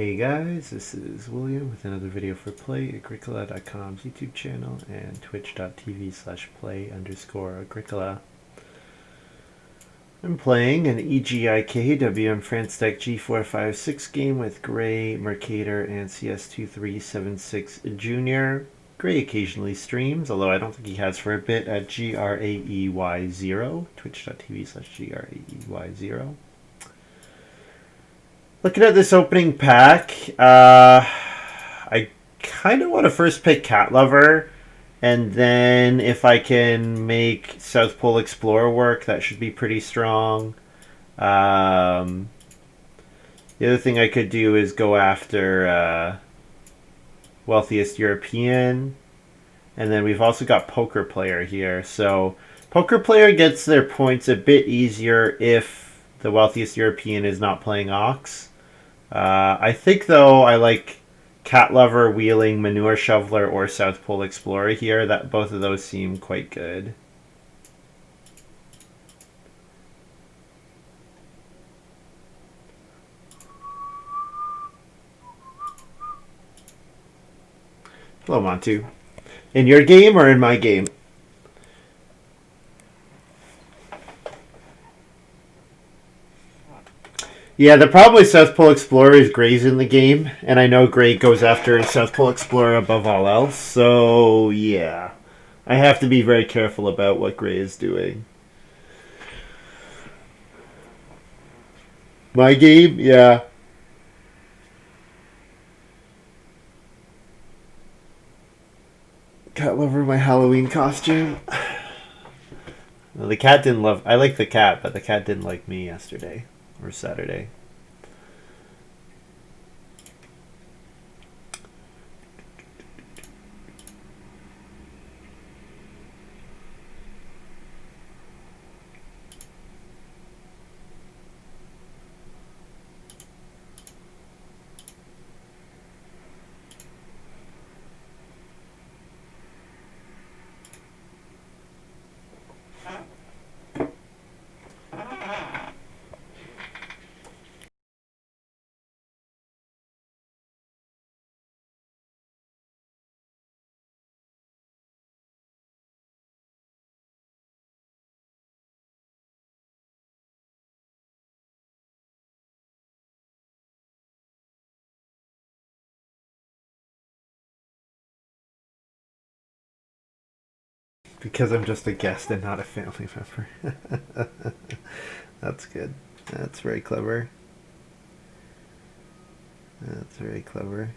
Hey guys, this is William with another video for Play-agricola.com's YouTube channel and twitch.tv/play_agricola. I'm playing an EGIK WM France Deck G456 game with Graey, Mercator, and CS2376 Junior. Graey occasionally streams, although I don't think he has for a bit, at GRAEY0, twitch.tv/GRAEY0. Looking at this opening pack, I kind of want to first pick Cat Lover, and then if I can make South Pole Explorer work, that should be pretty strong. The other thing I could do is go after Wealthiest European, and then we've also got Poker Player here. So Poker Player gets their points a bit easier if the Wealthiest European is not playing Ox. I think, though, I like Cat Lover, Wheeling, Manure Shoveler, or South Pole Explorer here. That both of those seem quite good. Hello, Montu. In your game or in my game? Yeah, the problem with South Pole Explorer is Grey's in the game, and I know Grey goes after South Pole Explorer above all else, so yeah. I have to be very careful about what Grey is doing. My game? Yeah. Cat Lover, my Halloween costume. Well, the cat didn't love... I like the cat, but the cat didn't like me yesterday. Or Saturday. Because I'm just a guest and not a family member. That's good. That's very clever. That's very clever.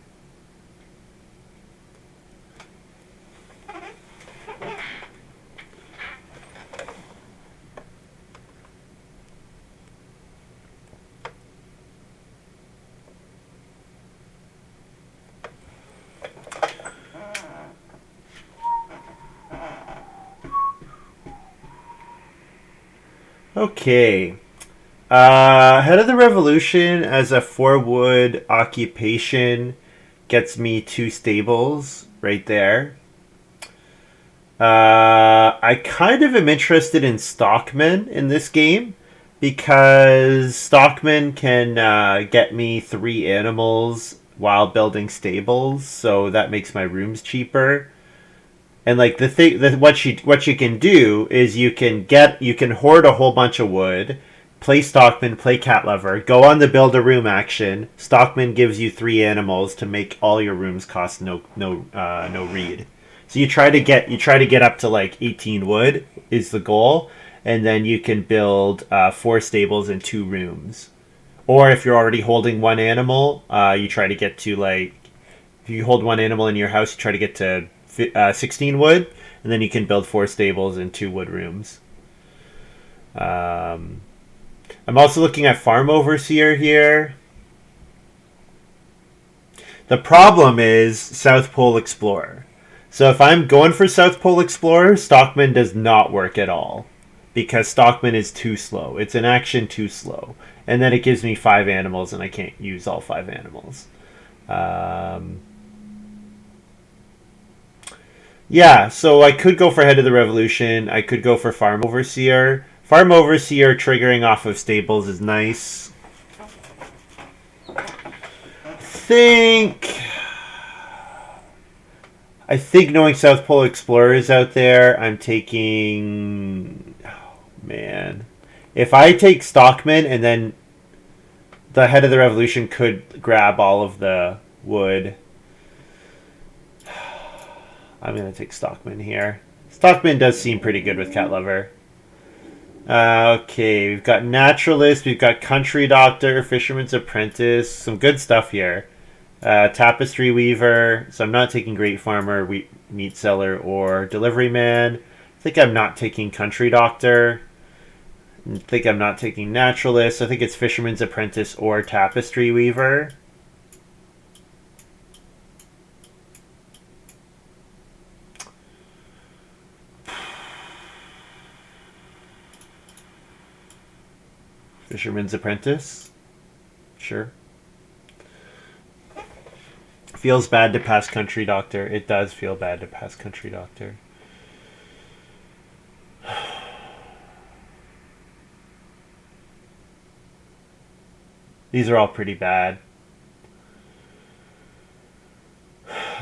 Okay. Head of the Revolution as a 4-wood occupation gets me 2 stables right there. I kind of am interested in Stockman in this game because Stockman can get me 3 animals while building stables, so that makes my rooms cheaper. And like the thing that what you can do is you can hoard a whole bunch of wood, play Stockman, play Cat Lover, go on the build a room action. Stockman gives you 3 animals to make all your rooms cost no reed. So you try to get up to like 18 wood is the goal, and then you can build 4 stables and 2 rooms. Or if you're already holding 1 animal, you try to get to like if you hold 1 animal in your house, you try to get to 16 wood, and then you can build 4 stables and 2 wood rooms. I'm also looking at Farm Overseer here. The problem is South Pole Explorer. So if I'm going for South Pole Explorer, Stockman does not work at all because Stockman is too slow. It's an action too slow. And then it gives me 5 animals, and I can't use all 5 animals. Yeah, so I could go for Head of the Revolution. I could go for Farm Overseer. Farm Overseer triggering off of stables is nice. I think knowing South Pole Explorers out there, I'm taking. Oh, man. If I take Stockman and then the head of the revolution could grab all of the wood, I'm going to take Stockman here. Stockman does seem pretty good with Cat Lover. Okay, we've got Naturalist, we've got Country Doctor, Fisherman's Apprentice, some good stuff here. Tapestry Weaver, so I'm not taking Great Farmer, Meat Seller, or Delivery Man. I think I'm not taking Country Doctor. I think I'm not taking Naturalist. I think it's Fisherman's Apprentice or Tapestry Weaver. Fisherman's Apprentice? Sure. Feels bad to pass Country Doctor. It does feel bad to pass Country Doctor. These are all pretty bad.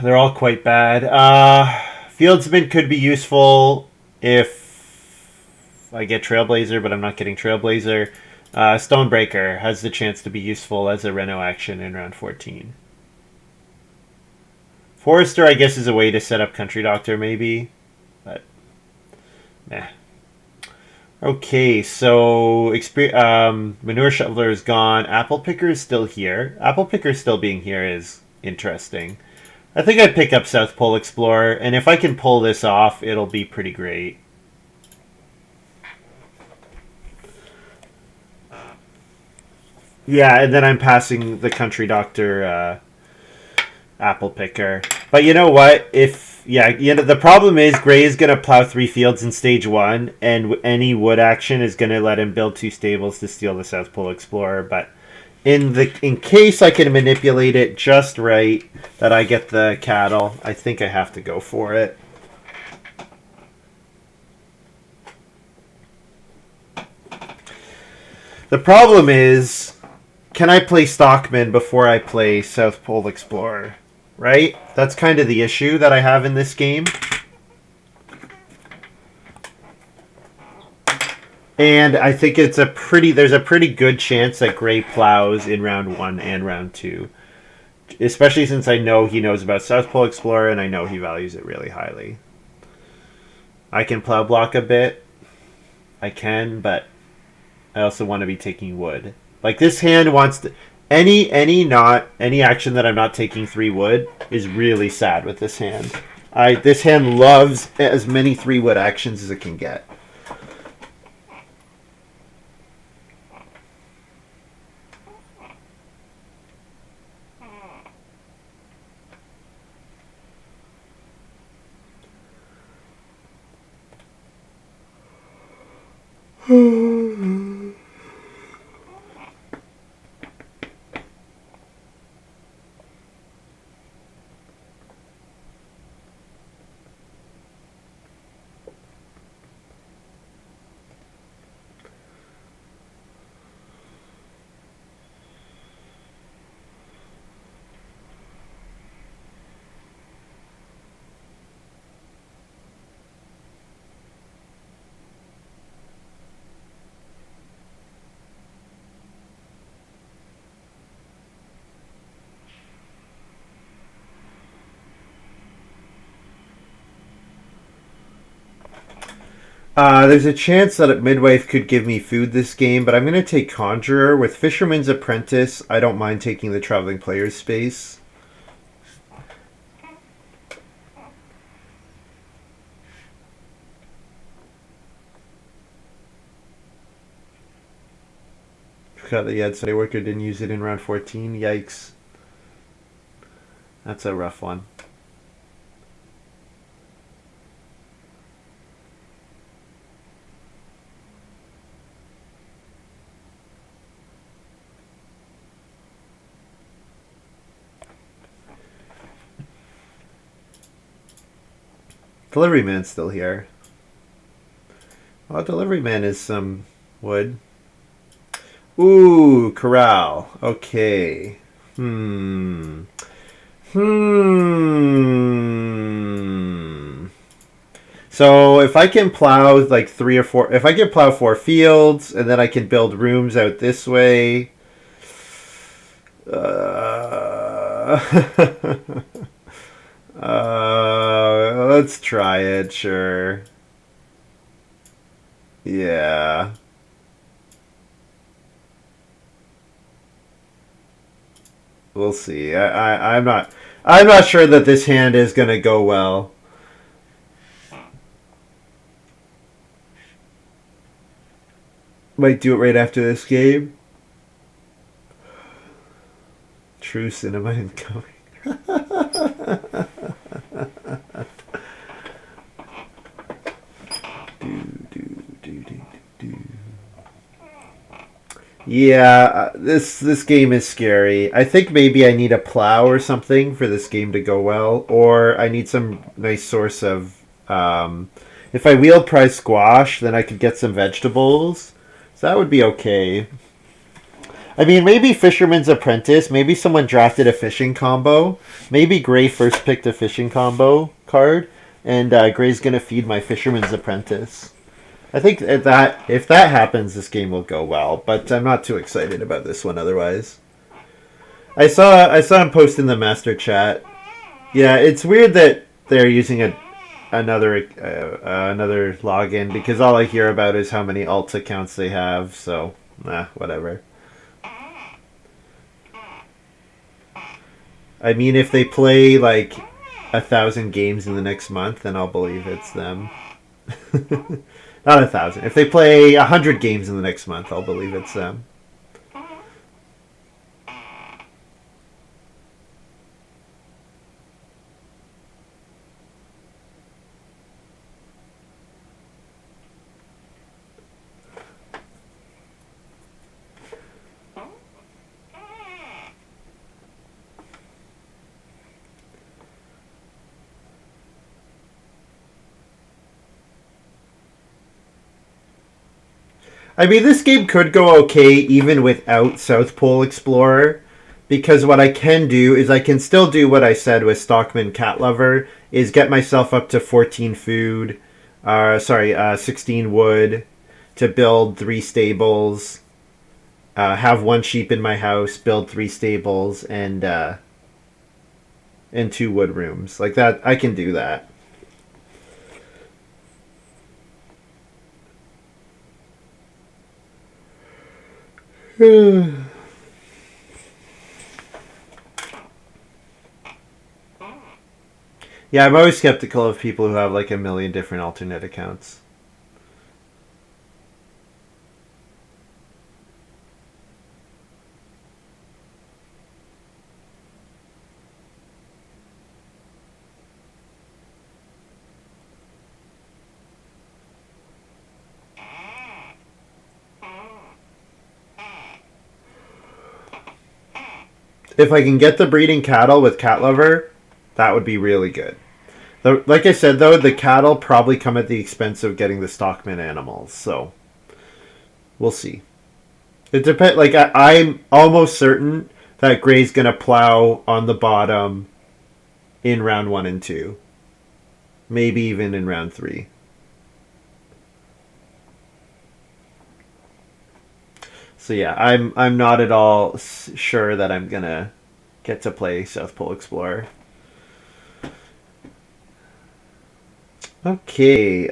They're all quite bad. Fieldsman could be useful if I get Trailblazer, but I'm not getting Trailblazer. Stonebreaker has the chance to be useful as a Reno action in round 14. Forester, I guess, is a way to set up Country Doctor, maybe. But, meh. Okay, so Manure Shoveler is gone. Apple Picker is still here. Apple Picker still being here is interesting. I think I'd pick up South Pole Explorer, and if I can pull this off, it'll be pretty great. Yeah, and then I'm passing the Country Doctor Apple Picker. But you know what? The problem is Graey is going to plow 3 fields in stage 1, and any wood action is going to let him build 2 stables to steal the South Pole Explorer. But in case I can manipulate it just right, that I get the cattle, I think I have to go for it. The problem is, can I play Stockman before I play South Pole Explorer? Right? That's kind of the issue that I have in this game. And I think there's a pretty good chance that Graey plows in round 1 and round 2. Especially since I know he knows about South Pole Explorer and I know he values it really highly. I can plow block a bit. I can, but I also want to be taking wood. Like, this hand wants to... Any action that I'm not taking 3 wood is really sad with this hand. This hand loves as many 3 wood actions as it can get. There's a chance that Midwife could give me food this game, but I'm going to take Conjurer. With Fisherman's Apprentice, I don't mind taking the Traveling Player's space. Forgot that Sunday Worker didn't use it in round 14. Yikes. That's a rough one. Delivery Man's still here. Well, Delivery Man is some wood. Ooh, Corral. Okay. Hmm. Hmm. So if I can plow like 3 or 4, if I can plow 4 fields and then I can build rooms out this way. Uh, let's try it. Sure. Yeah. We'll see. I'm not sure that this hand is gonna go well. Might do it right after this game. True cinema incoming. do, do, do, do, do. Yeah, this game is scary. I think maybe I need a plow or something for this game to go well, or I need some nice source of. If I wheel price squash, then I could get some vegetables, so that would be okay. I mean, maybe Fisherman's Apprentice. Maybe someone drafted a fishing combo. Maybe Gray first picked a fishing combo card, and Gray's gonna feed my Fisherman's Apprentice. I think if that happens, this game will go well. But I'm not too excited about this one. Otherwise, I saw him post in the master chat. Yeah, it's weird that they're using another login because all I hear about is how many alt accounts they have. So, whatever. I mean, if they play like 1,000 games in the next month, then I'll believe it's them. Not 1,000. If they play 100 games in the next month, I'll believe it's them. I mean, this game could go okay even without South Pole Explorer, because what I can do is I can still do what I said with Stockman Cat Lover, is get myself up to 14 food, 16 wood, to build 3 stables, have 1 sheep in my house, build 3 stables, and 2 wood rooms. Like that, I can do that. Yeah, I'm always skeptical of people who have like a million different alternate accounts. If I can get the breeding cattle with Cat Lover, that would be really good. Like I said, though, the cattle probably come at the expense of getting the stockman animals, so we'll see. It depends. Like I'm almost certain that Gray's gonna plow on the bottom in round 1 and 2, maybe even in round 3. So yeah, I'm not at all sure that I'm gonna get to play South Pole Explorer. Okay.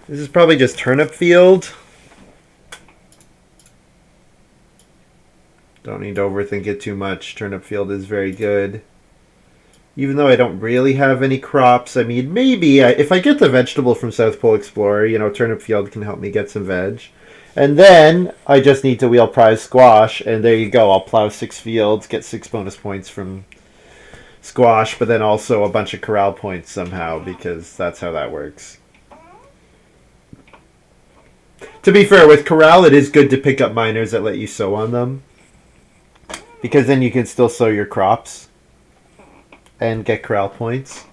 This is probably just turnip field. Don't need to overthink it too much. Turnip field is very good. Even though I don't really have any crops, I mean, maybe if I get the vegetable from South Pole Explorer, turnip field can help me get some veg. And then I just need to wheel prize squash, and there you go. I'll plow 6 fields, get 6 bonus points from squash, but then also a bunch of corral points somehow, because that's how that works. To be fair, with corral, it is good to pick up miners that let you sow on them, because then you can still sow your crops and get corral points.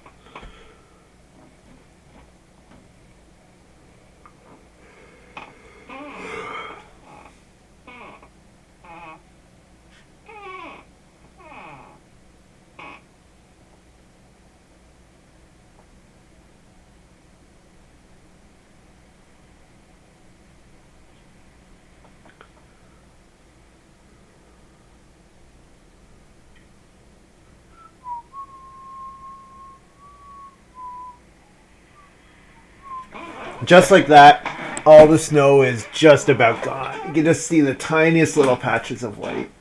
Just like that, all the snow is just about gone. You can just see the tiniest little patches of white.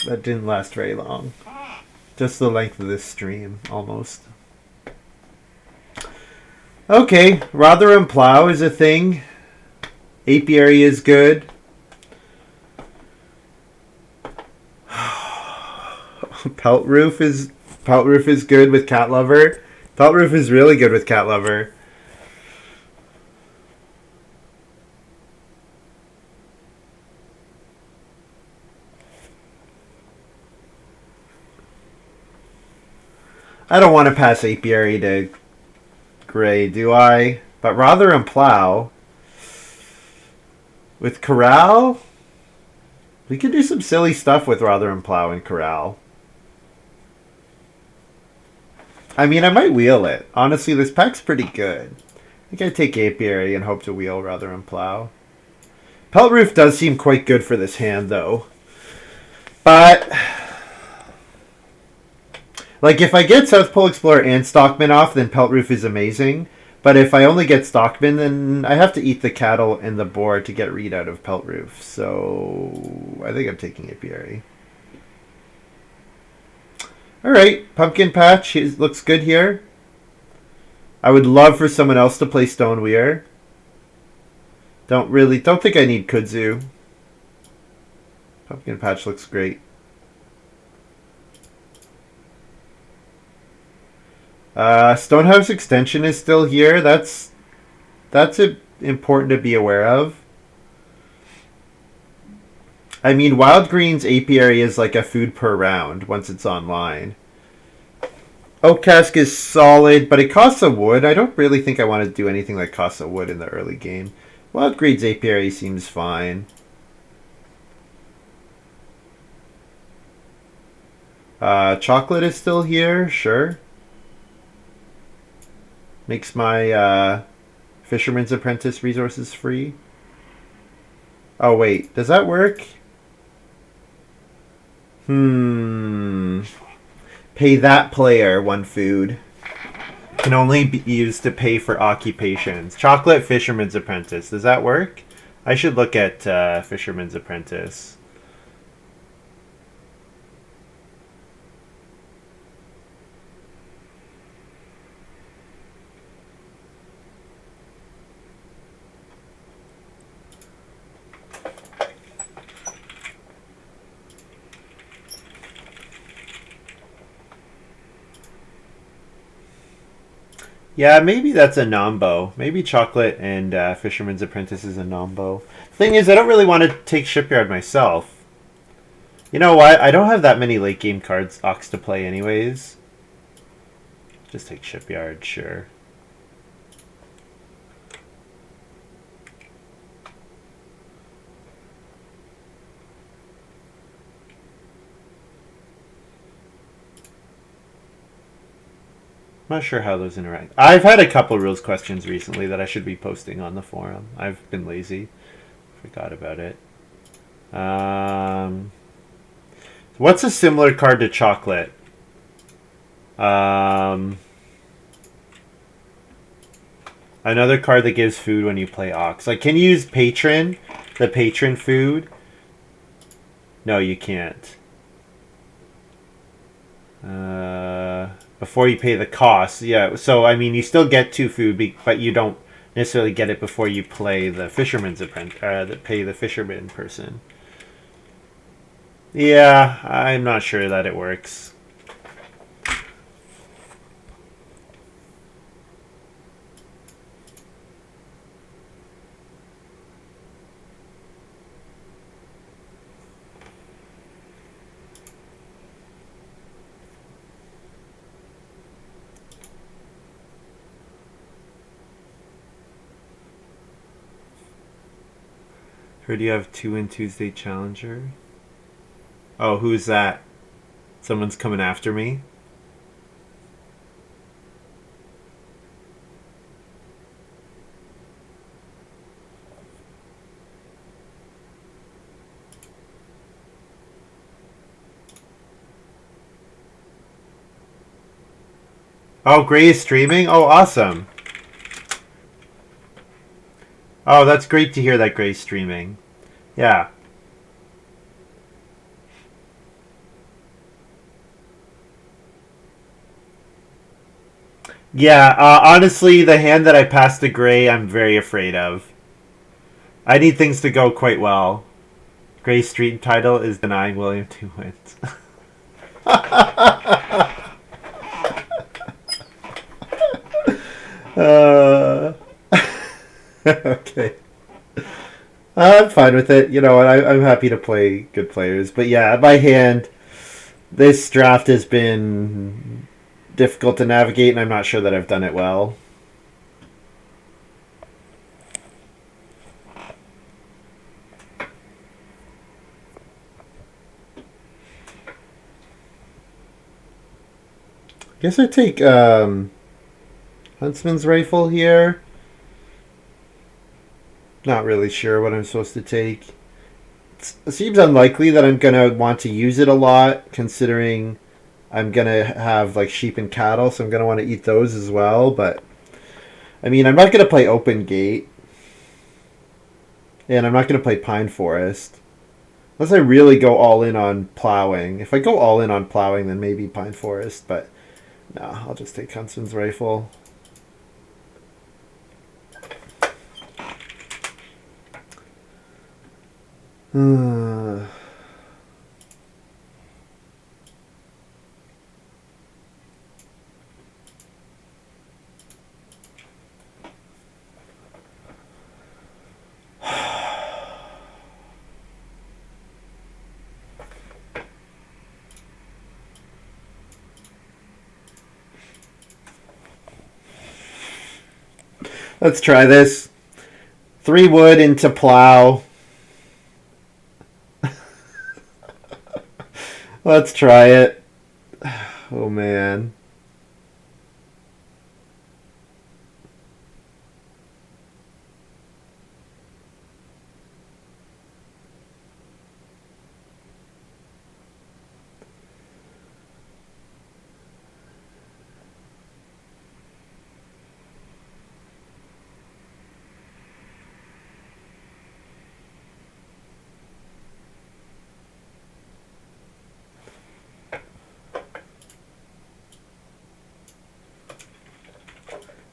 That didn't last very long. Just the length of this stream, almost. Okay, Rotherham Plow is a thing. Apiary is good. Pelt Roof is good with Cat Lover. Pelt Roof is really good with Cat Lover. I don't want to pass Apiary to Graey, do I? But Rotherham Plow with Corral, we could do some silly stuff with Rotherham Plow and Corral. I mean, I might wheel it. Honestly, this pack's pretty good. I think I'd take Apiary and hope to wheel Rotherham Plow. Pelt Roof does seem quite good for this hand, though. But like, if I get South Pole Explorer and Stockman off, then Pelt Roof is amazing. But if I only get Stockman, then I have to eat the cattle and the boar to get read out of Pelt Roof. So I think I'm taking Apiary. Alright, Pumpkin Patch looks good here. I would love for someone else to play Stoneweir. Don't think I need Kudzu. Pumpkin Patch looks great. Stonehouse Extension is still here. That's important to be aware of. I mean, Wild Green's apiary is like a food per round once it's online. Oak Cask is solid, but it costs a wood. I don't really think I want to do anything that costs a wood in the early game. Wild Green's apiary seems fine. Chocolate is still here, sure. Makes my Fisherman's Apprentice resources free. Oh, wait. Does that work? Pay that player 1 food. Can only be used to pay for occupations. Chocolate Fisherman's Apprentice. Does that work? I should look at Fisherman's Apprentice. Yeah, maybe that's a nombo. Maybe Chocolate and Fisherman's Apprentice is a nombo. Thing is, I don't really want to take Shipyard myself. You know what? I don't have that many late game cards Ox to play anyways. Just take Shipyard, sure. I'm not sure how those interact. I've had a couple rules questions recently that I should be posting on the forum. I've been lazy. Forgot about it. What's a similar card to Chocolate? Another card that gives food when you play Ox. Like, can you use Patron? The Patron food? No, you can't. Before you pay the cost, yeah. So I mean, you still get 2 food, but you don't necessarily get it before you play the Fisherman's Apprentice. Pay the fisherman person. Yeah, I'm not sure that it works. Heard you have 2 in Tuesday Challenger. Oh, who's that? Someone's coming after me? Oh, Graey is streaming? Oh, awesome. Oh, that's great to hear that Gray's streaming. Yeah. Yeah, honestly, the hand that I passed to Gray, I'm very afraid of. I need things to go quite well. Gray's stream title is denying William 2 wins. uh, okay. I'm fine with it. You know, I'm happy to play good players. But yeah, my hand, this draft has been difficult to navigate, and I'm not sure that I've done it well. I guess I take Huntsman's rifle here. Not really sure what I'm supposed to take. It seems unlikely that I'm gonna want to use it a lot, considering I'm gonna have like sheep and cattle, so I'm gonna want to eat those as well. But I mean, I'm not gonna play open gate, and I'm not gonna play pine forest unless I really go all in on plowing. If I go all in on plowing, then maybe pine forest. But no, I'll just take Huntsman's rifle. Let's try this. 3 wood into plow. Let's try it. Oh man.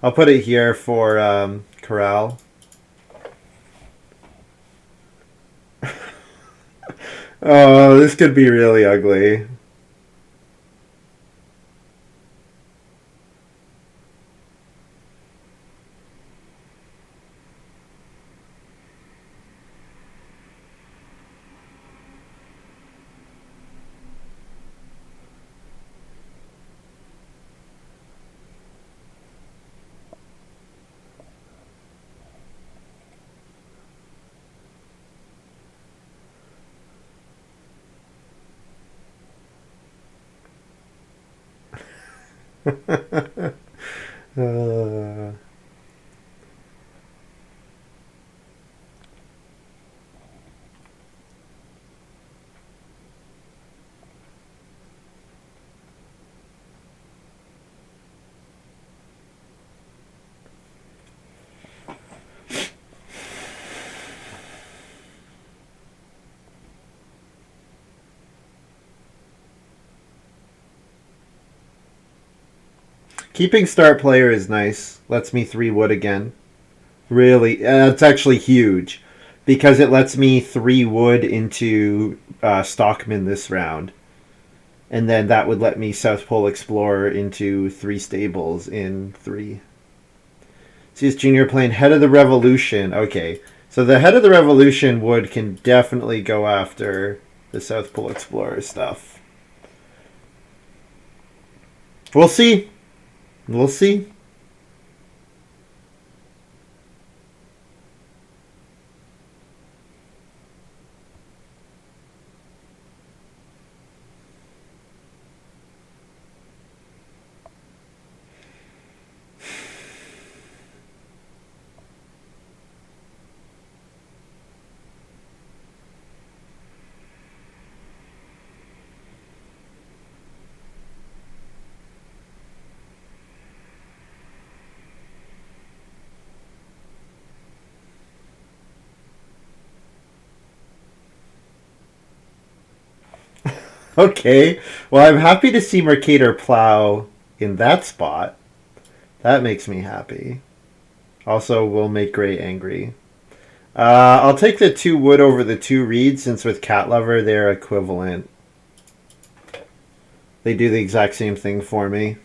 I'll put it here for corral. Oh, this could be really ugly. uh, keeping start player is nice. Lets me 3 wood again. Really, it's actually huge because it lets me 3 wood into Stockman this round. And then that would let me South Pole Explorer into 3 stables in 3. CS Junior playing Head of the Revolution. Okay, so the Head of the Revolution wood can definitely go after the South Pole Explorer stuff. We'll see. We'll see. Okay. Well, I'm happy to see Mercator plow in that spot. That makes me happy. Also, will make Graey angry. I'll take the 2 wood over the 2 reed, since with Cat Lover they're equivalent. They do the exact same thing for me.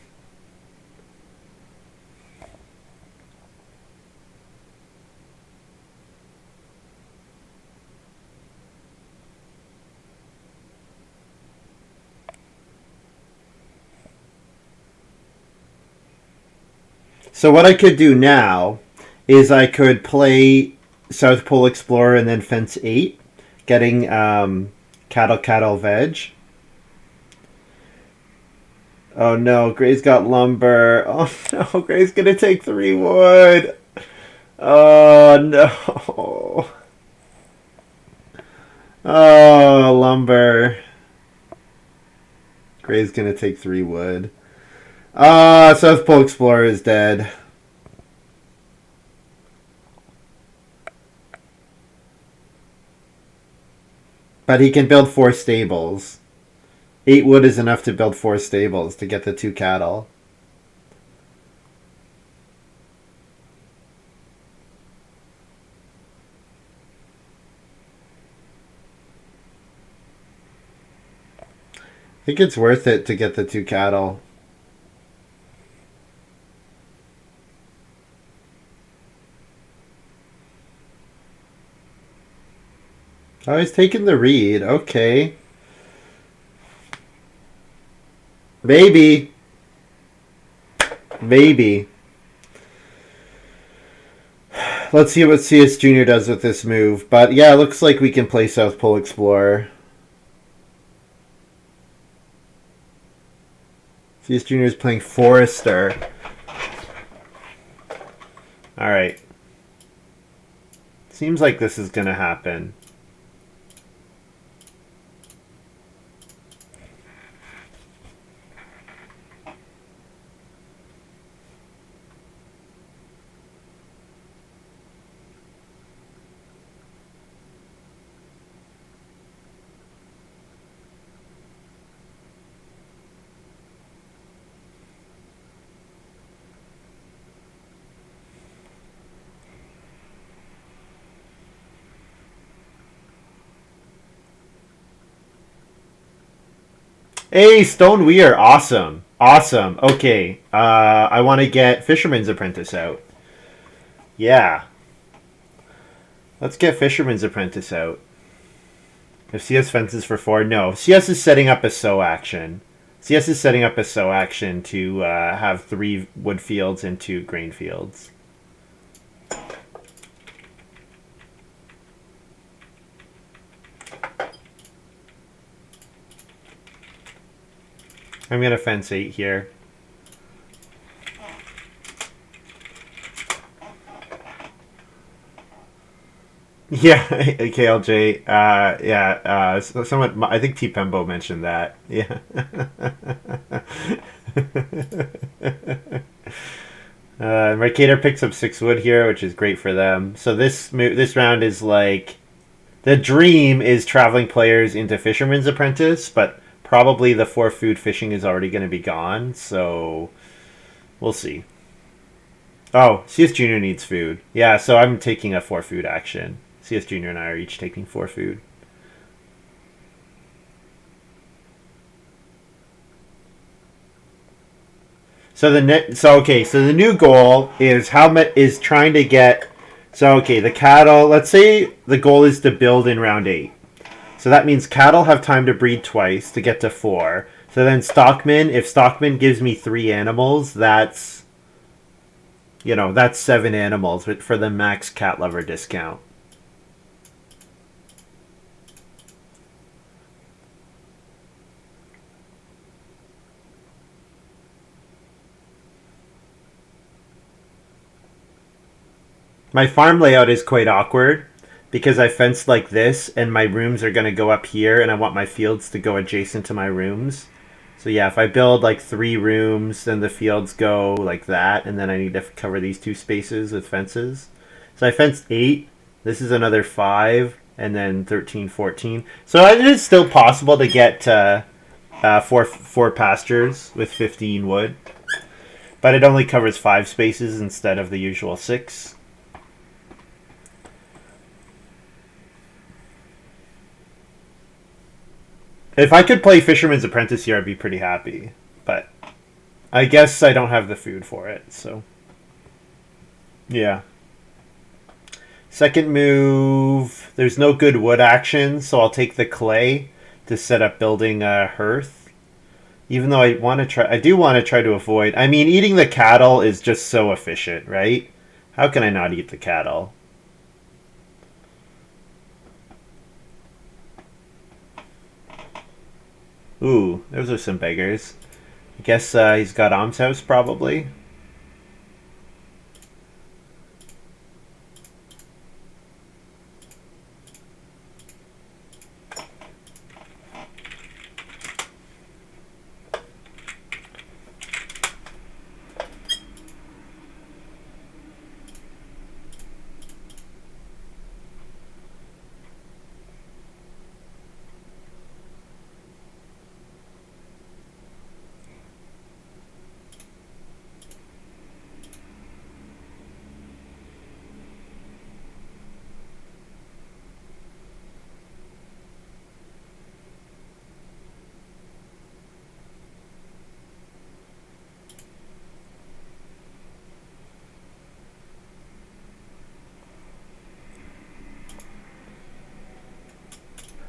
So what I could do now is I could play South Pole Explorer and then fence 8, getting cattle veg. Oh no, Gray's got lumber. Oh no, Gray's gonna take 3 wood. Oh no. Oh, lumber. Gray's gonna take 3 wood. South Pole Explorer is dead. But he can build 4 stables. 8 wood is enough to build 4 stables to get the 2 cattle. I think it's worth it to get the 2 cattle. Oh, he's taking the reed. Okay. Maybe. Maybe. Let's see what CS Junior does with this move. But yeah, it looks like we can play South Pole Explorer. CS Junior is playing Forester. Alright. Seems like this is going to happen. Hey, Stone Weir, awesome. Awesome. Okay. I want to get Fisherman's Apprentice out. Yeah. Let's get Fisherman's Apprentice out. If CS fences for 4, no. CS is setting up a sow action. CS is setting up a sow action to have 3 wood fields and 2 grain fields. I'm going to fence 8 here. Yeah, KLJ. Yeah. Someone, I think T Pembo mentioned that. Yeah. Mercator picks up 6 wood here, which is great for them. So this round is like the dream is traveling players into Fisherman's Apprentice, but probably the 4 food fishing is already going to be gone. So we'll see. Oh, CS Junior needs food. Yeah, so I'm taking a 4 food action. CS Junior and I are each taking 4 food. So the new goal is is trying to get. So okay, the cattle. Let's say the goal is to build in round 8. So that means cattle have time to breed twice to get to 4. So then Stockman, if Stockman gives me 3 animals, that's 7 animals for the max cat lover discount. My farm layout is quite awkward because I fenced like this and my rooms are going to go up here and I want my fields to go adjacent to my rooms. So yeah, if I build like 3 rooms, then the fields go like that, and then I need to cover these 2 spaces with fences. So I fenced 8. This is another 5, and then 13, 14. So it is still possible to get Four pastures with 15 wood. But it only covers 5 spaces instead of the usual 6. If I could play Fisherman's Apprentice here, I'd be pretty happy. But I guess I don't have the food for it, so... Yeah. Second move, there's no good wood action, so I'll take the clay to set up building a hearth. Even though I do want to try to avoid... I mean, eating the cattle is just so efficient, right? How can I not eat the cattle? Ooh, those are some beggars. I guess he's got almshouse, probably.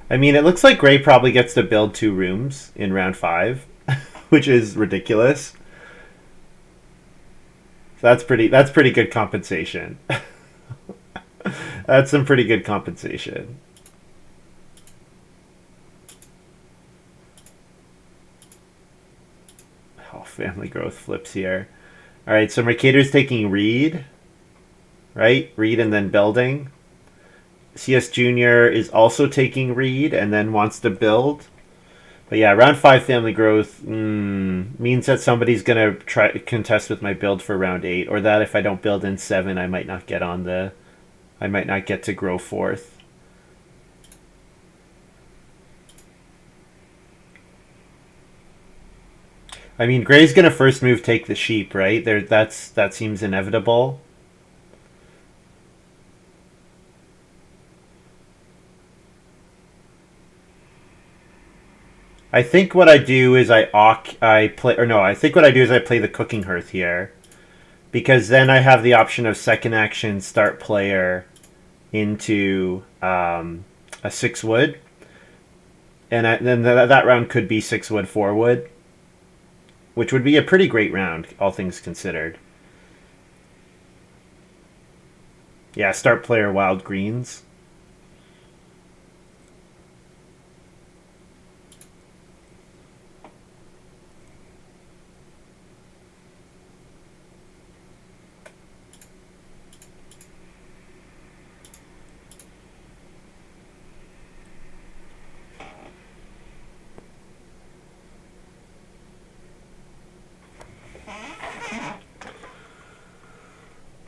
I mean, it looks like Graey probably gets to build 2 rooms in round 5, which is ridiculous. So that's pretty good compensation. That's some pretty good compensation. Oh, family growth flips here. All right, so Mercator's taking Reed, right? Reed and then building. CS Junior is also taking Reed and then wants to build. But yeah, round 5 family growth means that somebody's gonna try to contest with my build for round 8, or that if I don't build in 7, I might not get to grow 4th. I mean, Gray's gonna first move take the sheep, right? That seems inevitable. I think what I do is I think what I do is I play the cooking hearth here, because then I have the option of second action start player into a 6 wood, and then that round could be 6 wood 4 wood, which would be a pretty great round, all things considered. Yeah, start player wild greens.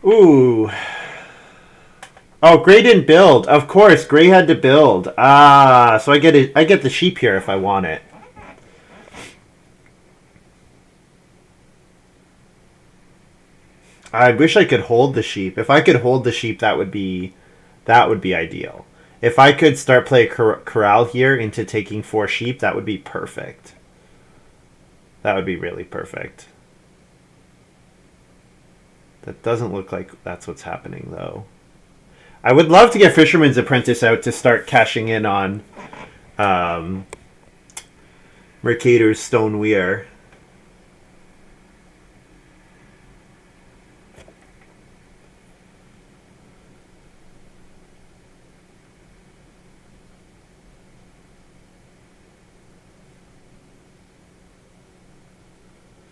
Ooh. Oh, Gray didn't build. Of course, Gray had to build. Ah, so I get the sheep here if I want it. I wish I could hold the sheep. If I could hold the sheep, that would be ideal. If I could start play corral here into taking 4 sheep, that would be perfect. That would be really perfect. That doesn't look like that's what's happening, though. I would love to get Fisherman's Apprentice out to start cashing in on Mercator's Stone Weir.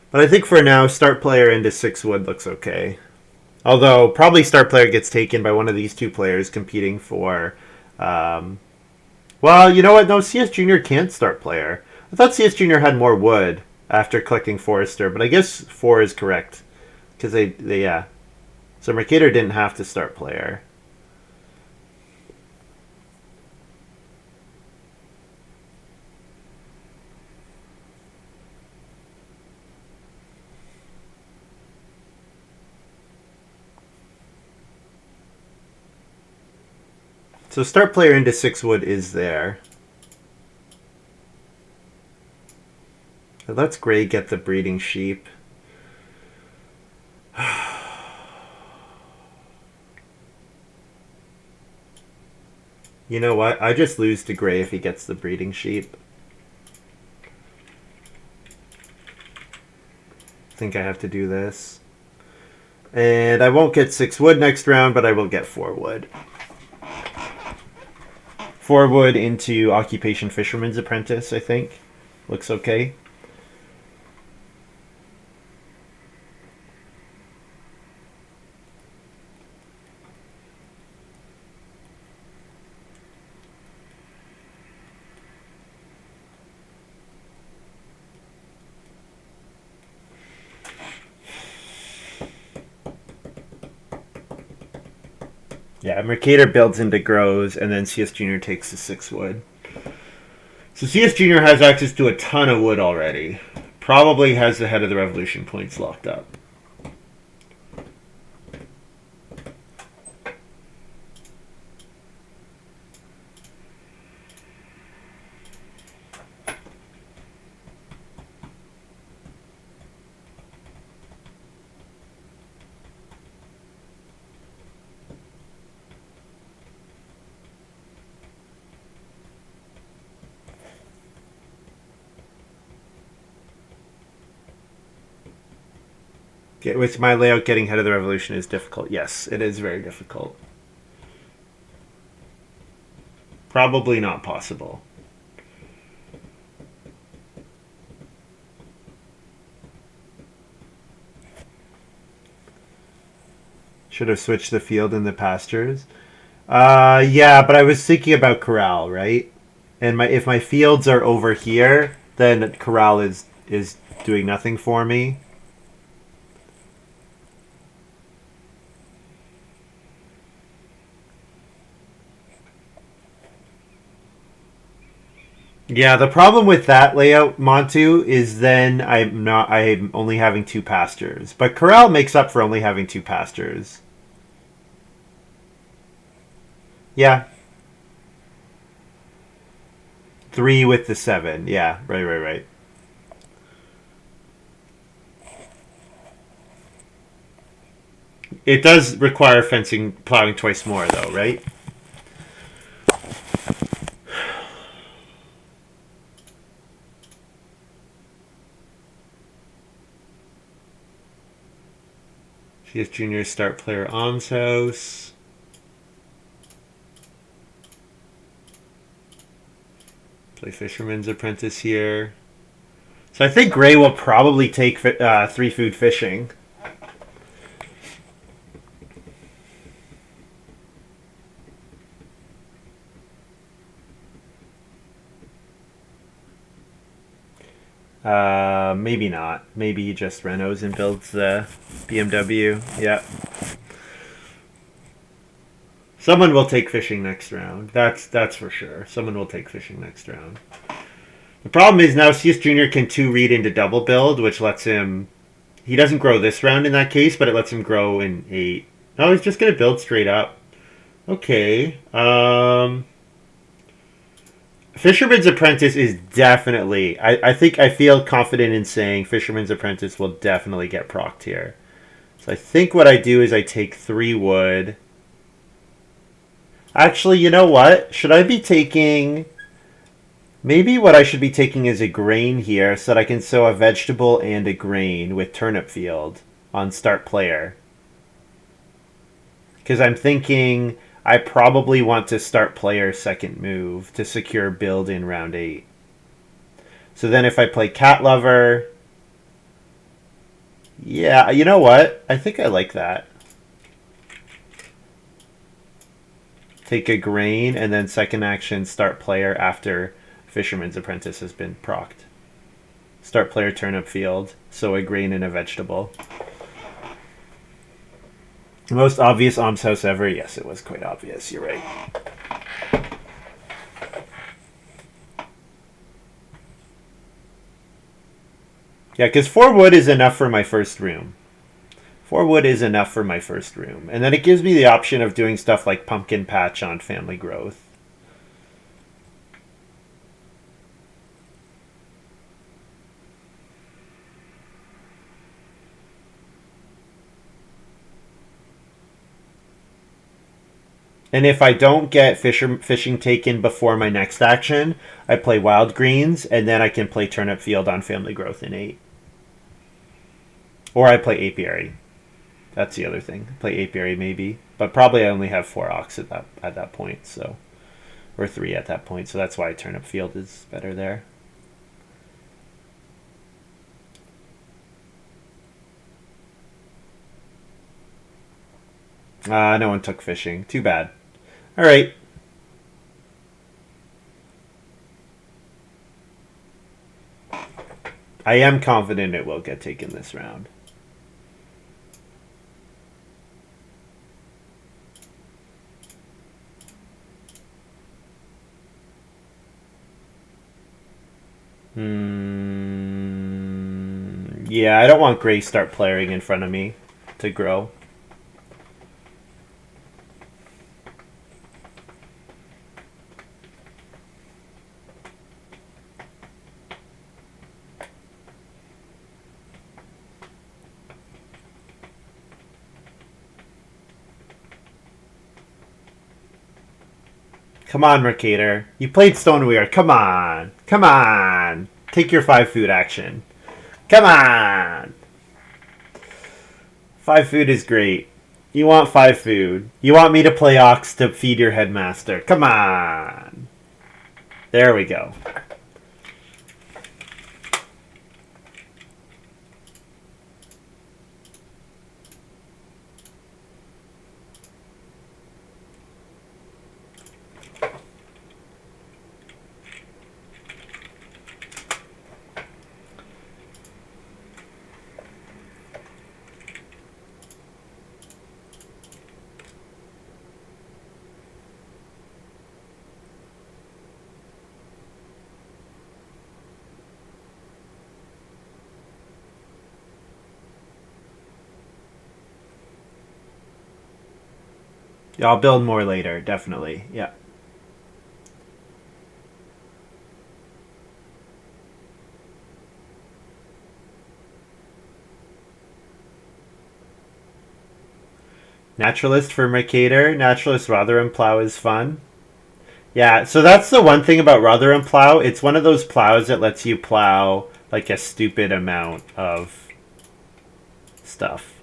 But I think for now, start player into 6 wood looks okay. Although, probably start player gets taken by one of these 2 players competing for... well, you know what? No, CS Junior can't start player. I thought CS Junior had more wood after collecting Forester, but I guess 4 is correct. Because yeah. So Mercator didn't have to start player. So start player into 6 wood is there. Let's Graey get the breeding sheep. You know what? I just lose to Graey if he gets the breeding sheep. I think I have to do this. And I won't get 6 wood next round, but I will get 4 wood. 4 wood into Occupation Fisherman's Apprentice, I think. Looks okay. Yeah, Mercator builds into grows, and then CS Junior takes the 6 wood. So CS Junior has access to a ton of wood already. Probably has the Head of the Revolution points locked up. With my layout, getting Head of the Revolution is difficult. Yes, it is very difficult. Probably not possible. Should have switched the field and the pastures. Yeah, but I was thinking about corral, right? And if my fields are over here, then corral is doing nothing for me. Yeah, the problem with that layout, Montu, is then I'm only having 2 pastures. But corral makes up for only having 2 pastures. Yeah. 3 with the 7. Yeah, right. It does require fencing, plowing twice more, though, right? CS Junior start player almshouse. Play Fisherman's Apprentice here. So I think Graey will probably take 3 food fishing. Maybe not. Maybe he just renos and builds the BMW. Yeah. Someone will take fishing next round. That's for sure. Someone will take fishing next round. The problem is now CS Junior can 2 read into double build, which lets him... He doesn't grow this round in that case, but it lets him grow in 8. No, he's just going to build straight up. Okay. Fisherman's Apprentice is definitely... I feel confident in saying Fisherman's Apprentice will definitely get procced here. So I think what I do is I take 3 wood. Actually, you know what? Should I be taking... Maybe what I should be taking is a grain here so that I can sow a vegetable and a grain with turnip field on start player. Because I'm thinking I probably want to start player second move to secure build in round 8. So then if I play cat lover... Yeah, you know what? I think I like that. Take a grain and then second action start player after Fisherman's Apprentice has been procced. Start player turnip field, sow a grain and a vegetable. The most obvious almshouse ever? Yes, it was quite obvious. You're right. Yeah, because 4 wood is enough for my first room. 4 wood is enough for my first room. And then it gives me the option of doing stuff like pumpkin patch on family growth. And if I don't get fishing taken before my next action, I play wild greens, and then I can play turnip field on family growth in 8. Or I play apiary. That's the other thing. Play apiary maybe, but probably I only have 4 ox at that point, so or 3 at that point. So that's why turnip field is better there. No one took fishing. Too bad. All right. I am confident it will get taken this round. Yeah, I don't want Graey start playing in front of me to grow. Come on, Mercator. You played Stoneweir. Come on. Come on. Take your 5 food action. Come on. 5 food is great. You want 5 food. You want me to play Ox to feed your headmaster. Come on. There we go. Yeah, I'll build more later, definitely. Yeah. Naturalist for Mercator. Naturalist Rotherham Plow is fun. Yeah, so that's the one thing about Rotherham Plow. It's one of those plows that lets you plow like a stupid amount of stuff.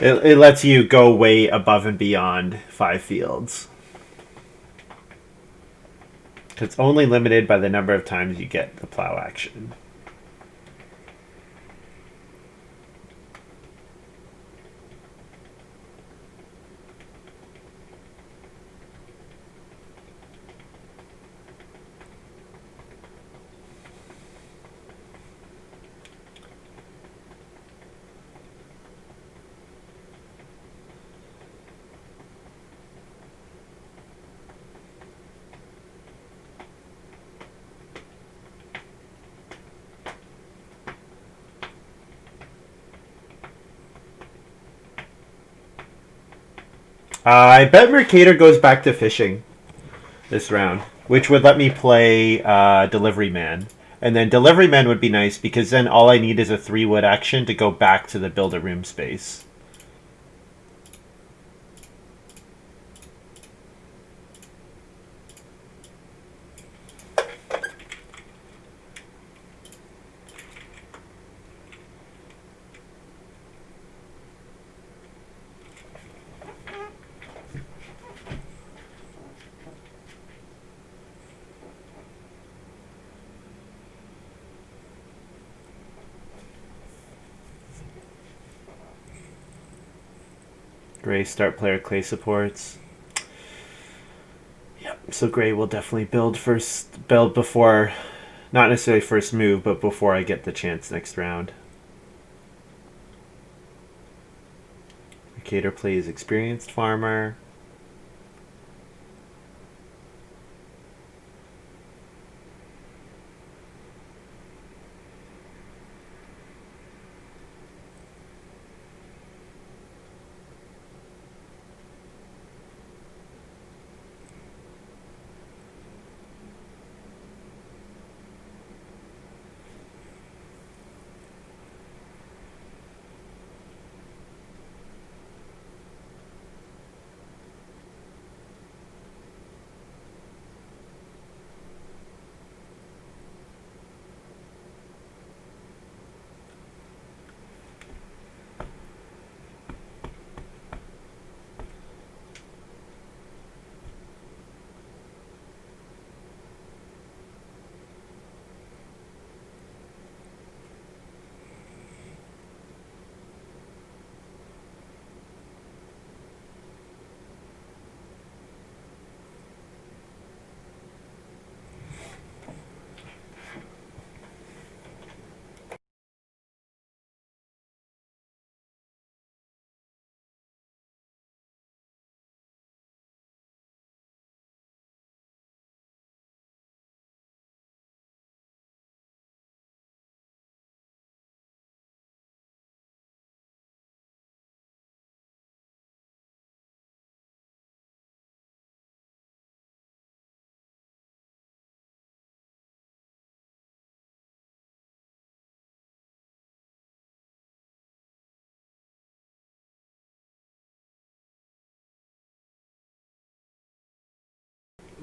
It lets you go way above and beyond 5 fields. It's only limited by the number of times you get the plow action. I bet Mercator goes back to fishing this round, which would let me play Delivery Man. And then Delivery Man would be nice because then all I need is a 3 wood action to go back to the build a room space. Graey start player clay supports. Yep. So Graey will definitely build before, not necessarily first move, but before I get the chance next round. Mercator plays experienced farmer.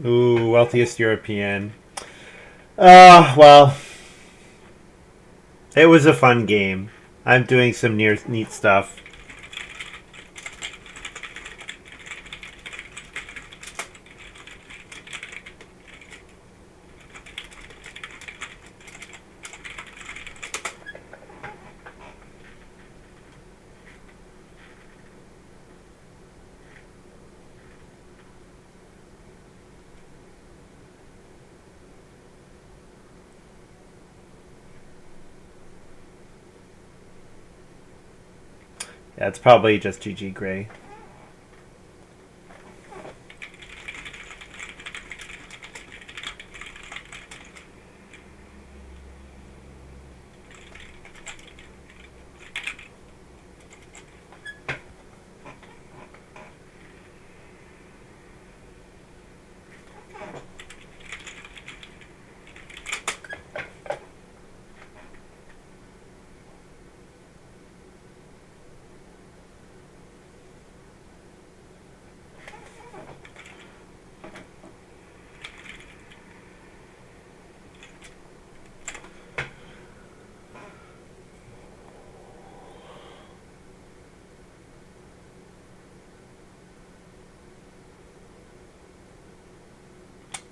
Ooh, wealthiest European. Well, it was a fun game. I'm doing some neat stuff. Yeah, it's probably just GG Graey.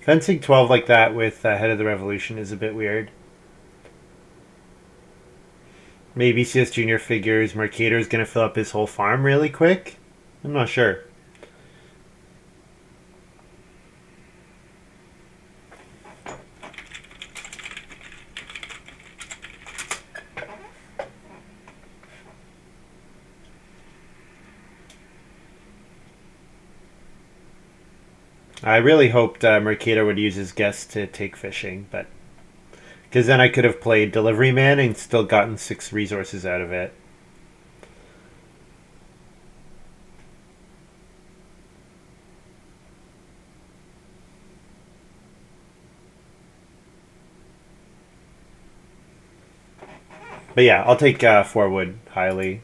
Fencing 12 like that with Head of the Revolution is a bit weird. Maybe CS Junior figures Mercator is going to fill up his whole farm really quick. I'm not sure. I really hoped Mercator would use his guest to take fishing, but because then I could have played Delivery Man and still gotten 6 resources out of it. But yeah, I'll take 4 wood highly.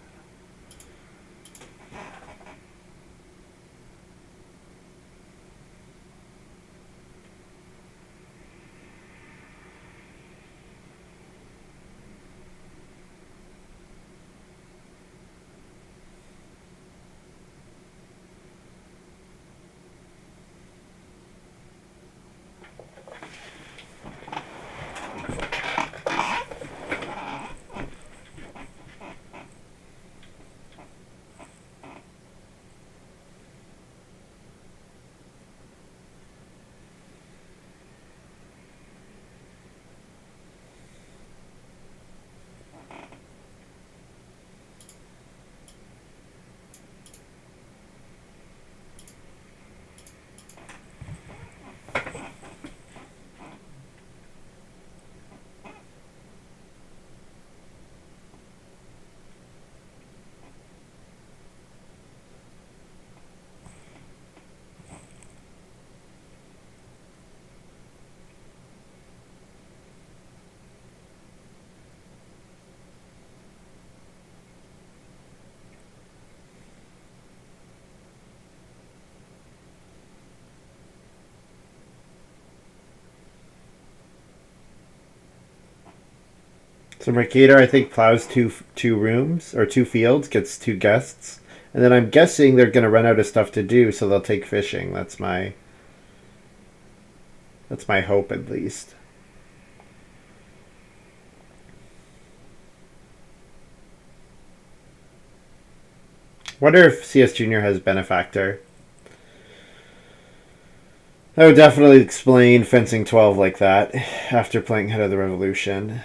So Mercator, I think, plows two rooms or 2 fields, gets 2 guests, and then I'm guessing they're going to run out of stuff to do, so they'll take fishing. That's my hope, at least. Wonder if CS Junior has Benefactor. That would definitely explain fencing 12 like that after playing Head of the Revolution.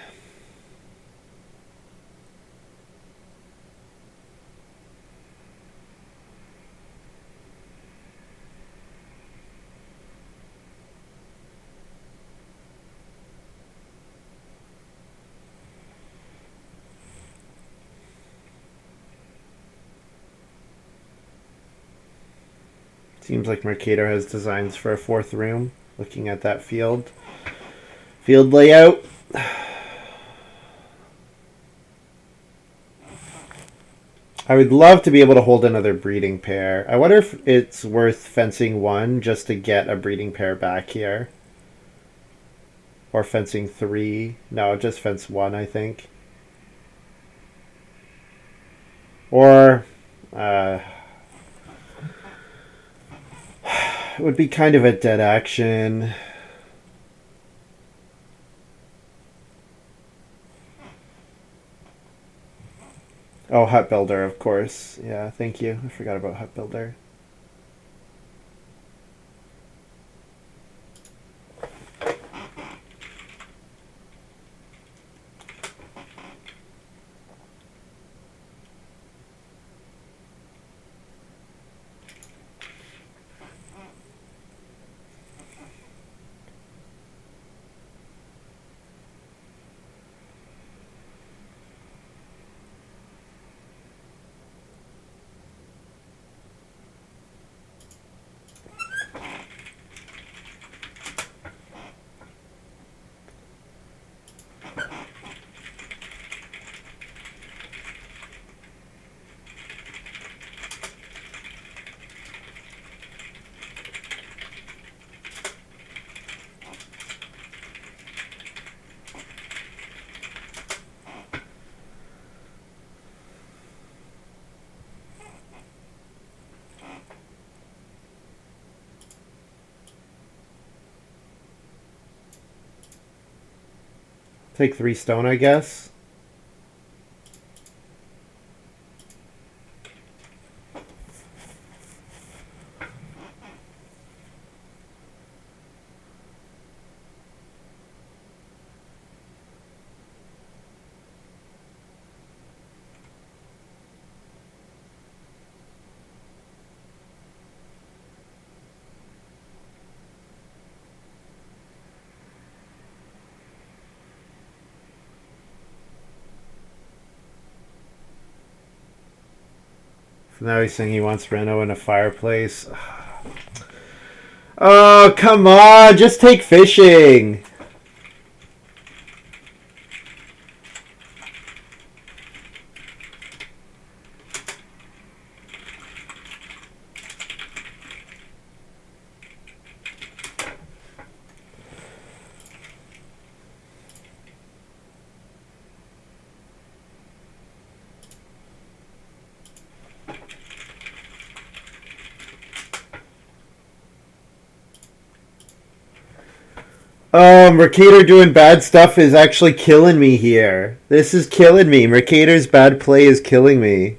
Seems like Mercator has designs for a 4th room. Looking at that field layout. I would love to be able to hold another breeding pair. I wonder if it's worth fencing one just to get a breeding pair back here. Or fencing three. No, just fence one, I think. Or it would be kind of a dead action. Oh, Hut Builder, of course. Yeah, thank you. I forgot about Hut Builder. Take 3 stone, I guess. So now he's saying he wants Reno in a fireplace. Oh, come on! Just take fishing! Oh, Mercator doing bad stuff is actually killing me here. This is killing me. Mercator's bad play is killing me.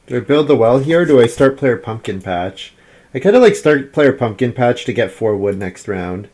Do I build the well here or do I start player pumpkin patch? I kind of like start player pumpkin patch to get 4 wood next round.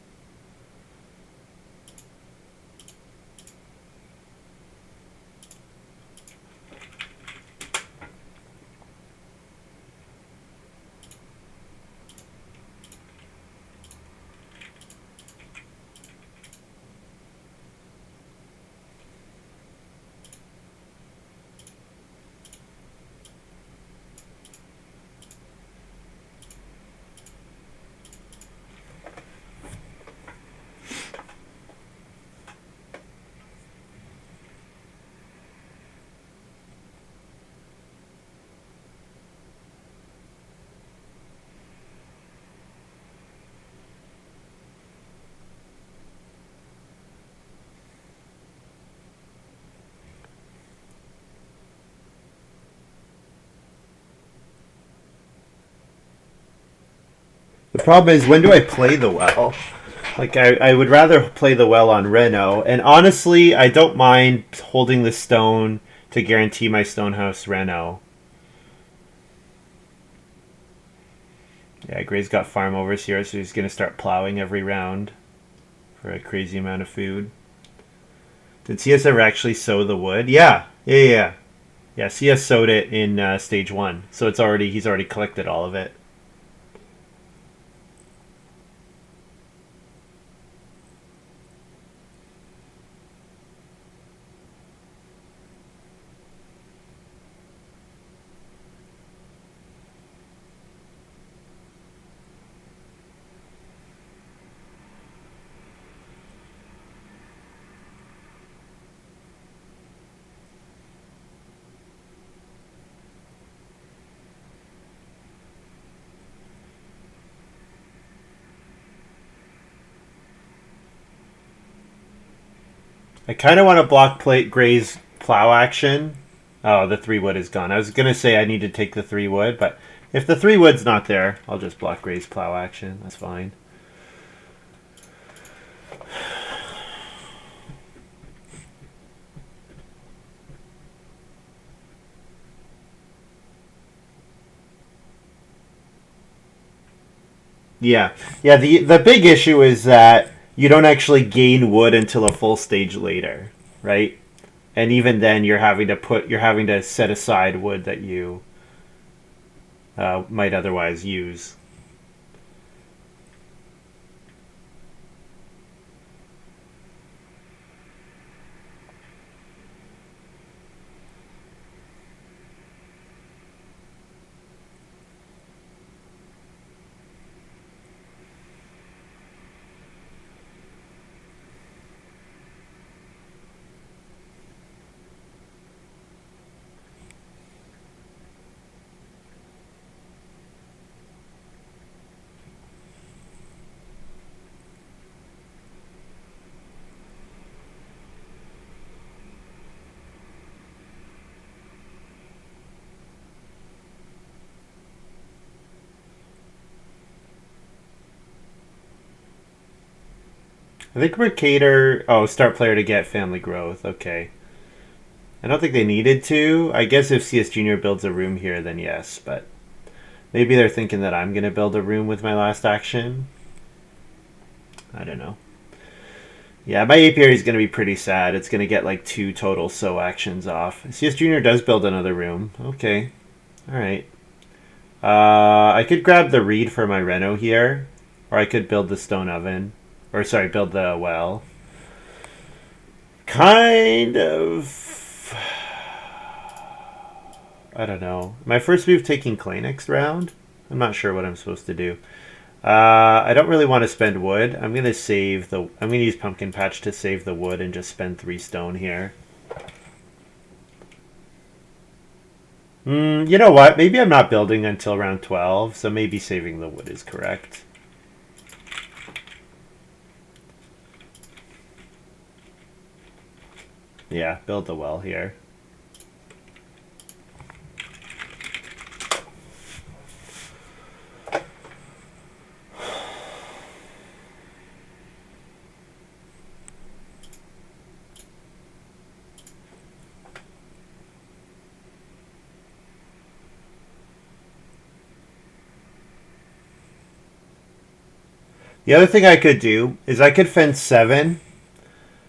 The problem is, when do I play the well? Like, I would rather play the well on Reno. And honestly, I don't mind holding the stone to guarantee my Stonehouse Reno. Yeah, Gray's got farm overs here, so he's going to start plowing every round for a crazy amount of food. Did CS ever actually sow the wood? Yeah. Yeah, CS sowed it in stage 1, so he's already collected all of it. I kind of want to block Gray's plow action. Oh, the 3 wood is gone. I was going to say I need to take the 3 wood, but if the 3 wood's not there, I'll just block Gray's plow action. That's fine. Yeah. Yeah, the big issue is that you don't actually gain wood until a full stage later, right? And even then you're having to set aside wood that you might otherwise use. I think mercator. Oh, start player to get family growth. Okay. I don't think they needed to. I guess if CS Junior builds a room here, then yes. But maybe they're thinking that I'm going to build a room with my last action. I don't know. Yeah, my apiary is going to be pretty sad. It's going to get like 2 total sow actions off. CS Junior does build another room. Okay. All right. I could grab the reed for my reno here, or I could build the stone oven, or sorry, build the well. Kind of. I don't know. My first move taking clay next round. I'm not sure what I'm supposed to do. I don't really want to spend wood. I'm gonna save the. I'm gonna use pumpkin patch to save the wood and just spend 3 stone here. You know what? Maybe I'm not building until round 12, so maybe saving the wood is correct. Yeah, build the well here. The other thing I could do is I could fence 7,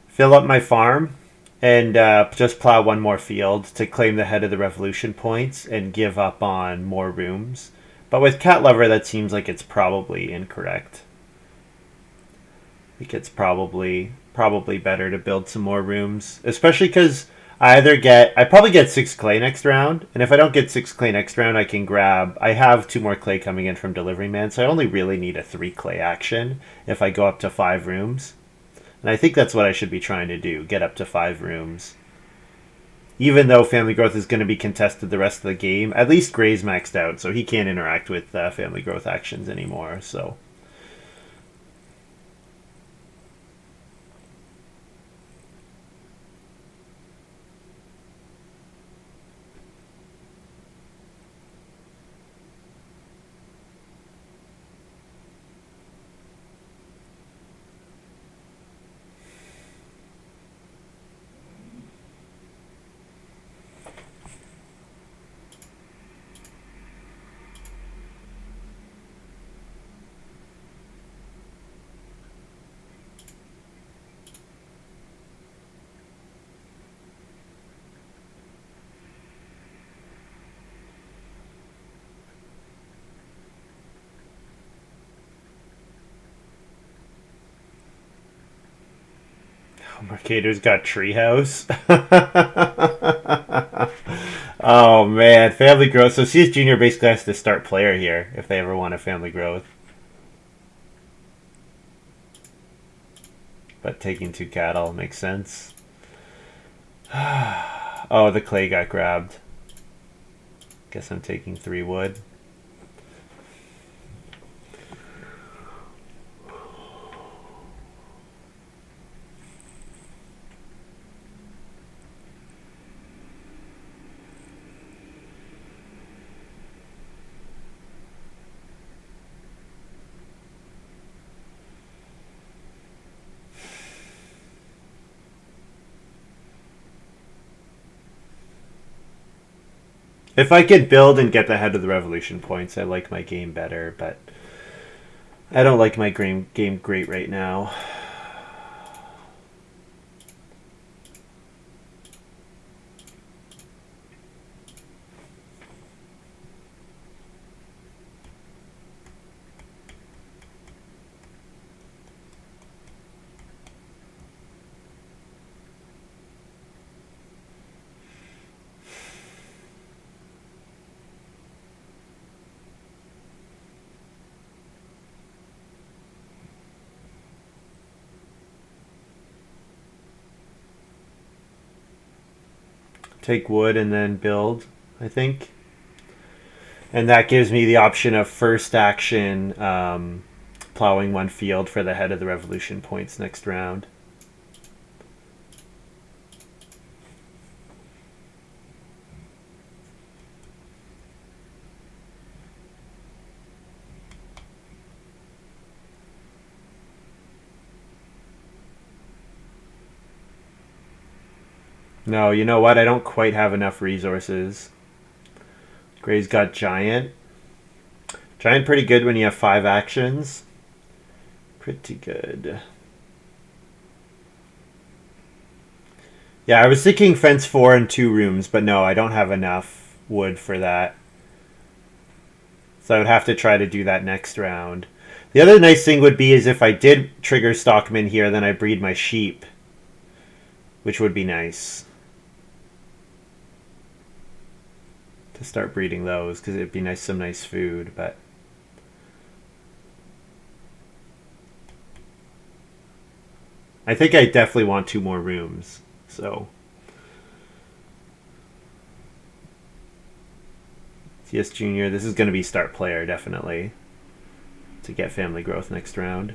fill up my farm, and just plow 1 more field to claim the head of the revolution points and give up on more rooms. But with Cat Lover, that seems like it's probably incorrect. I think it's probably better to build some more rooms, especially because I probably get 6 clay next round, and if I don't get 6 clay next round, I have 2 more clay coming in from Delivery Man, so I only really need a 3 clay action if I go up to 5 rooms. And I think that's what I should be trying to do, get up to 5 rooms. Even though Family Growth is going to be contested the rest of the game, at least Gray's maxed out, so he can't interact with Family Growth actions anymore, so... Mercator's got treehouse. Oh man, family growth. So CS Junior basically has to start player here if they ever want a family growth. But taking 2 cattle makes sense. Oh, the clay got grabbed. Guess I'm taking 3 wood. If I could build and get the head of the revolution points, I like my game better, but I don't like my game great right now. Take wood and then build, I think. And that gives me the option of first action plowing 1 field for the head of the revolution points next round. No, you know what? I don't quite have enough resources. Gray's got giant. Giant pretty good when you have 5 actions. Pretty good. Yeah, I was thinking fence 4 and 2 rooms, but no, I don't have enough wood for that. So I would have to try to do that next round. The other nice thing would be is if I did trigger stockman here, then I breed my sheep, which would be nice. To start breeding those, because it'd be nice, some nice food, but I think I definitely want 2 more rooms. So CS Junior, this is going to be start player definitely to get family growth next round.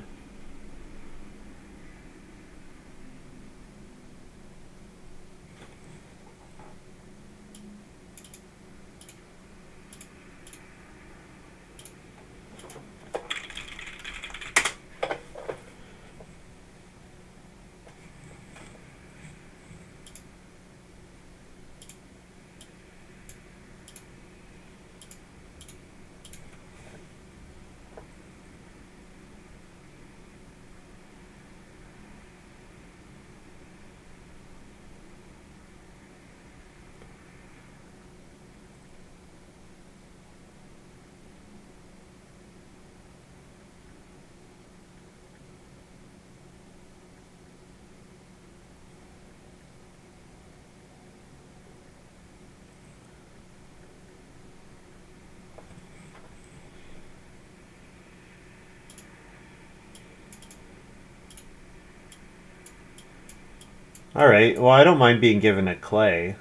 Alright, well I don't mind being given a clay.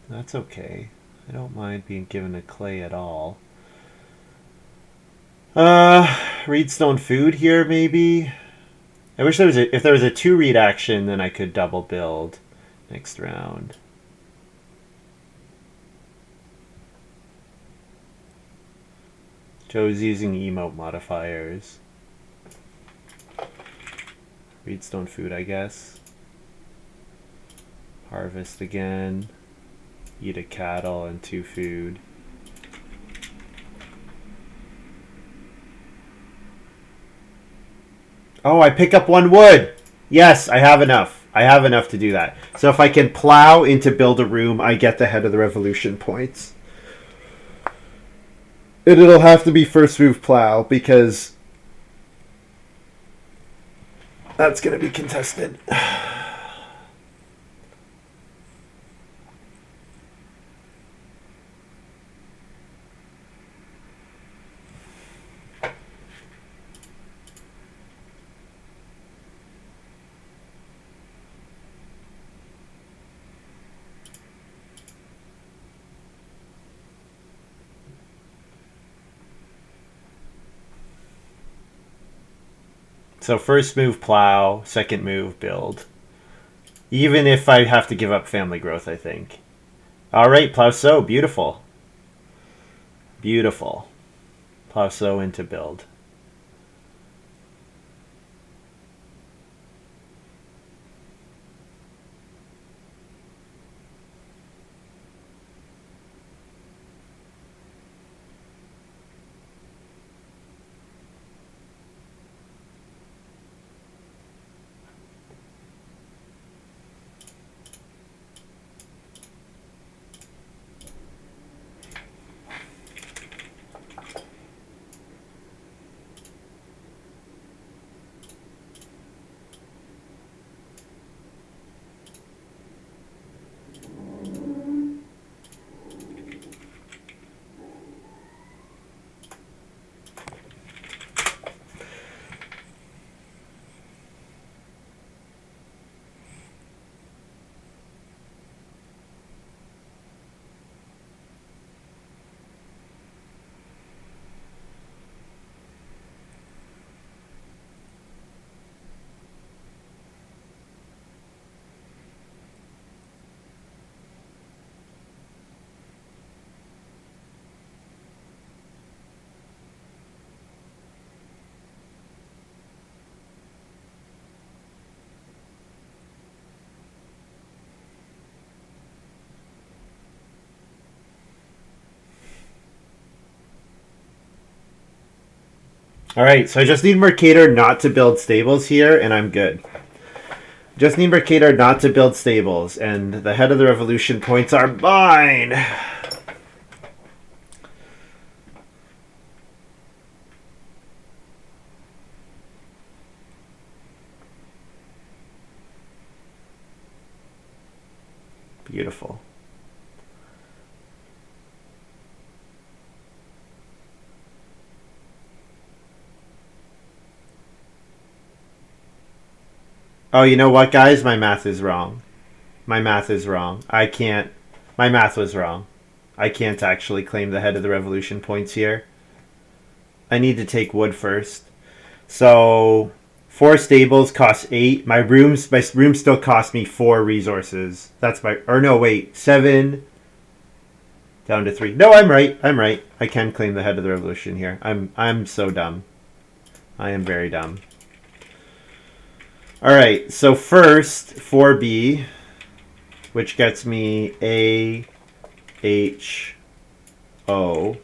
That's okay. I don't mind being given a clay at all. Reedstone food here maybe? I wish there was if there was a 2 read action, then I could double build next round. Joe's using emote modifiers. Reedstone food, I guess. Harvest again. Eat a cattle and 2 food. Oh, I pick up 1 wood. Yes, I have enough. I have enough to do that. So if I can plow into build a room, I get the head of the revolution points. And it'll have to be first move plow because That's going to be contested. So first move plow, second move build. Even if I have to give up family growth, I think. All right, plow sow, beautiful. Beautiful. Plow sow into build. All right, so I just need Mercator not to build stables here, and I'm good. Just need Mercator not to build stables, and the head of the revolution points are mine. Beautiful. Oh, you know what, guys? My math is wrong. My math is wrong. I can't. My math was wrong. I can't actually claim the head of the revolution points here. I need to take wood first. So 4 stables cost 8. My room still cost me 4 resources. That's my, or no, wait, 7 down to 3. No, I'm right. I'm right. I can claim the head of the revolution here. I'm so dumb. I am very dumb. All right. So first 4B, which gets me A H O.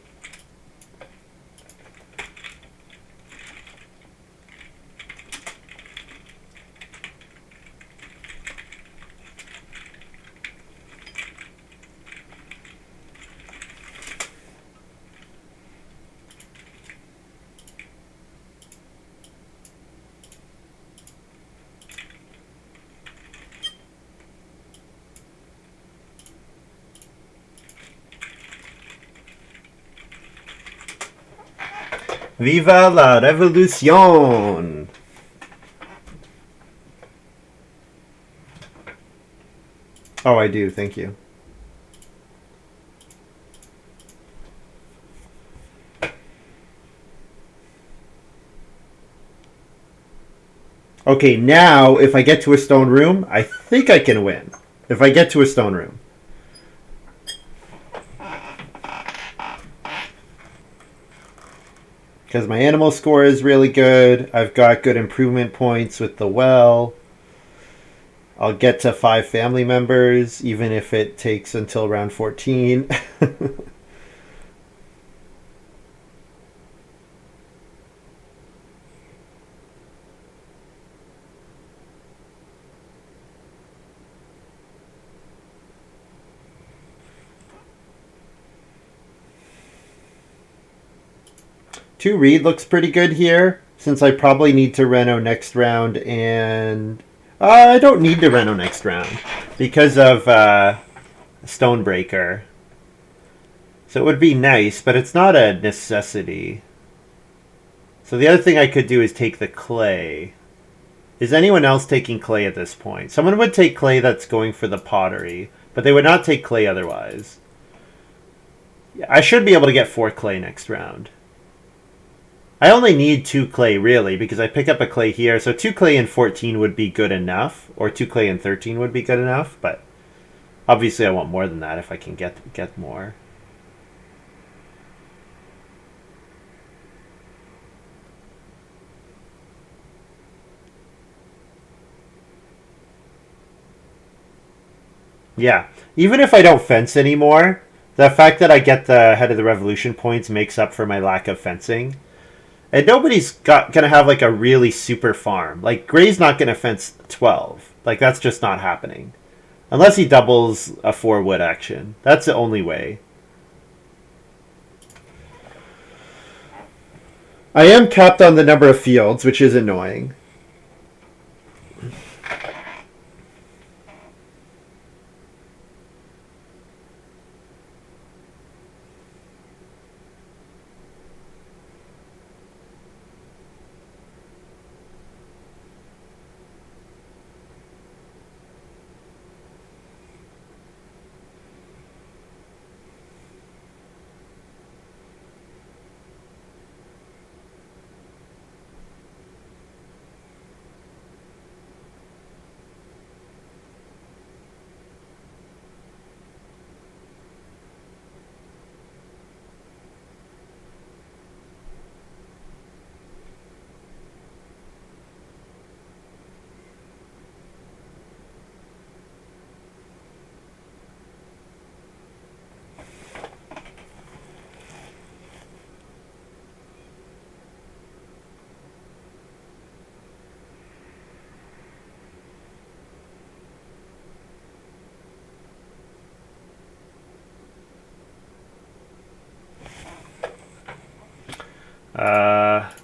Viva la revolución! Oh, I do. Thank you. Okay, now if I get to a stone room, I think I can win. If I get to a stone room. Because my animal score is really good. I've got good improvement points with the well. I'll get to 5 family members, even if it takes until round 14. Two reed looks pretty good here. since I probably need to reno next round, and I don't need to reno next round because of Stonebreaker. So it would be nice, but it's not a necessity. So the other thing I could do is take the clay. Is anyone else taking clay at this point? Someone would take clay that's going for the pottery, but they would not take clay otherwise. I should be able to get 4 clay next round. I only need 2 clay, really, because I pick up a clay here. So 2 clay in 14 would be good enough, or 2 clay in 13 would be good enough, but obviously I want more than that if I can get more. Yeah, even if I don't fence anymore, the fact that I get the Head of the Revolution points makes up for my lack of fencing. And nobody's gonna have like a really super farm. Like Gray's not gonna fence 12. Like that's just not happening. Unless he doubles a 4 wood action. That's the only way. I am capped on the number of fields, which is annoying.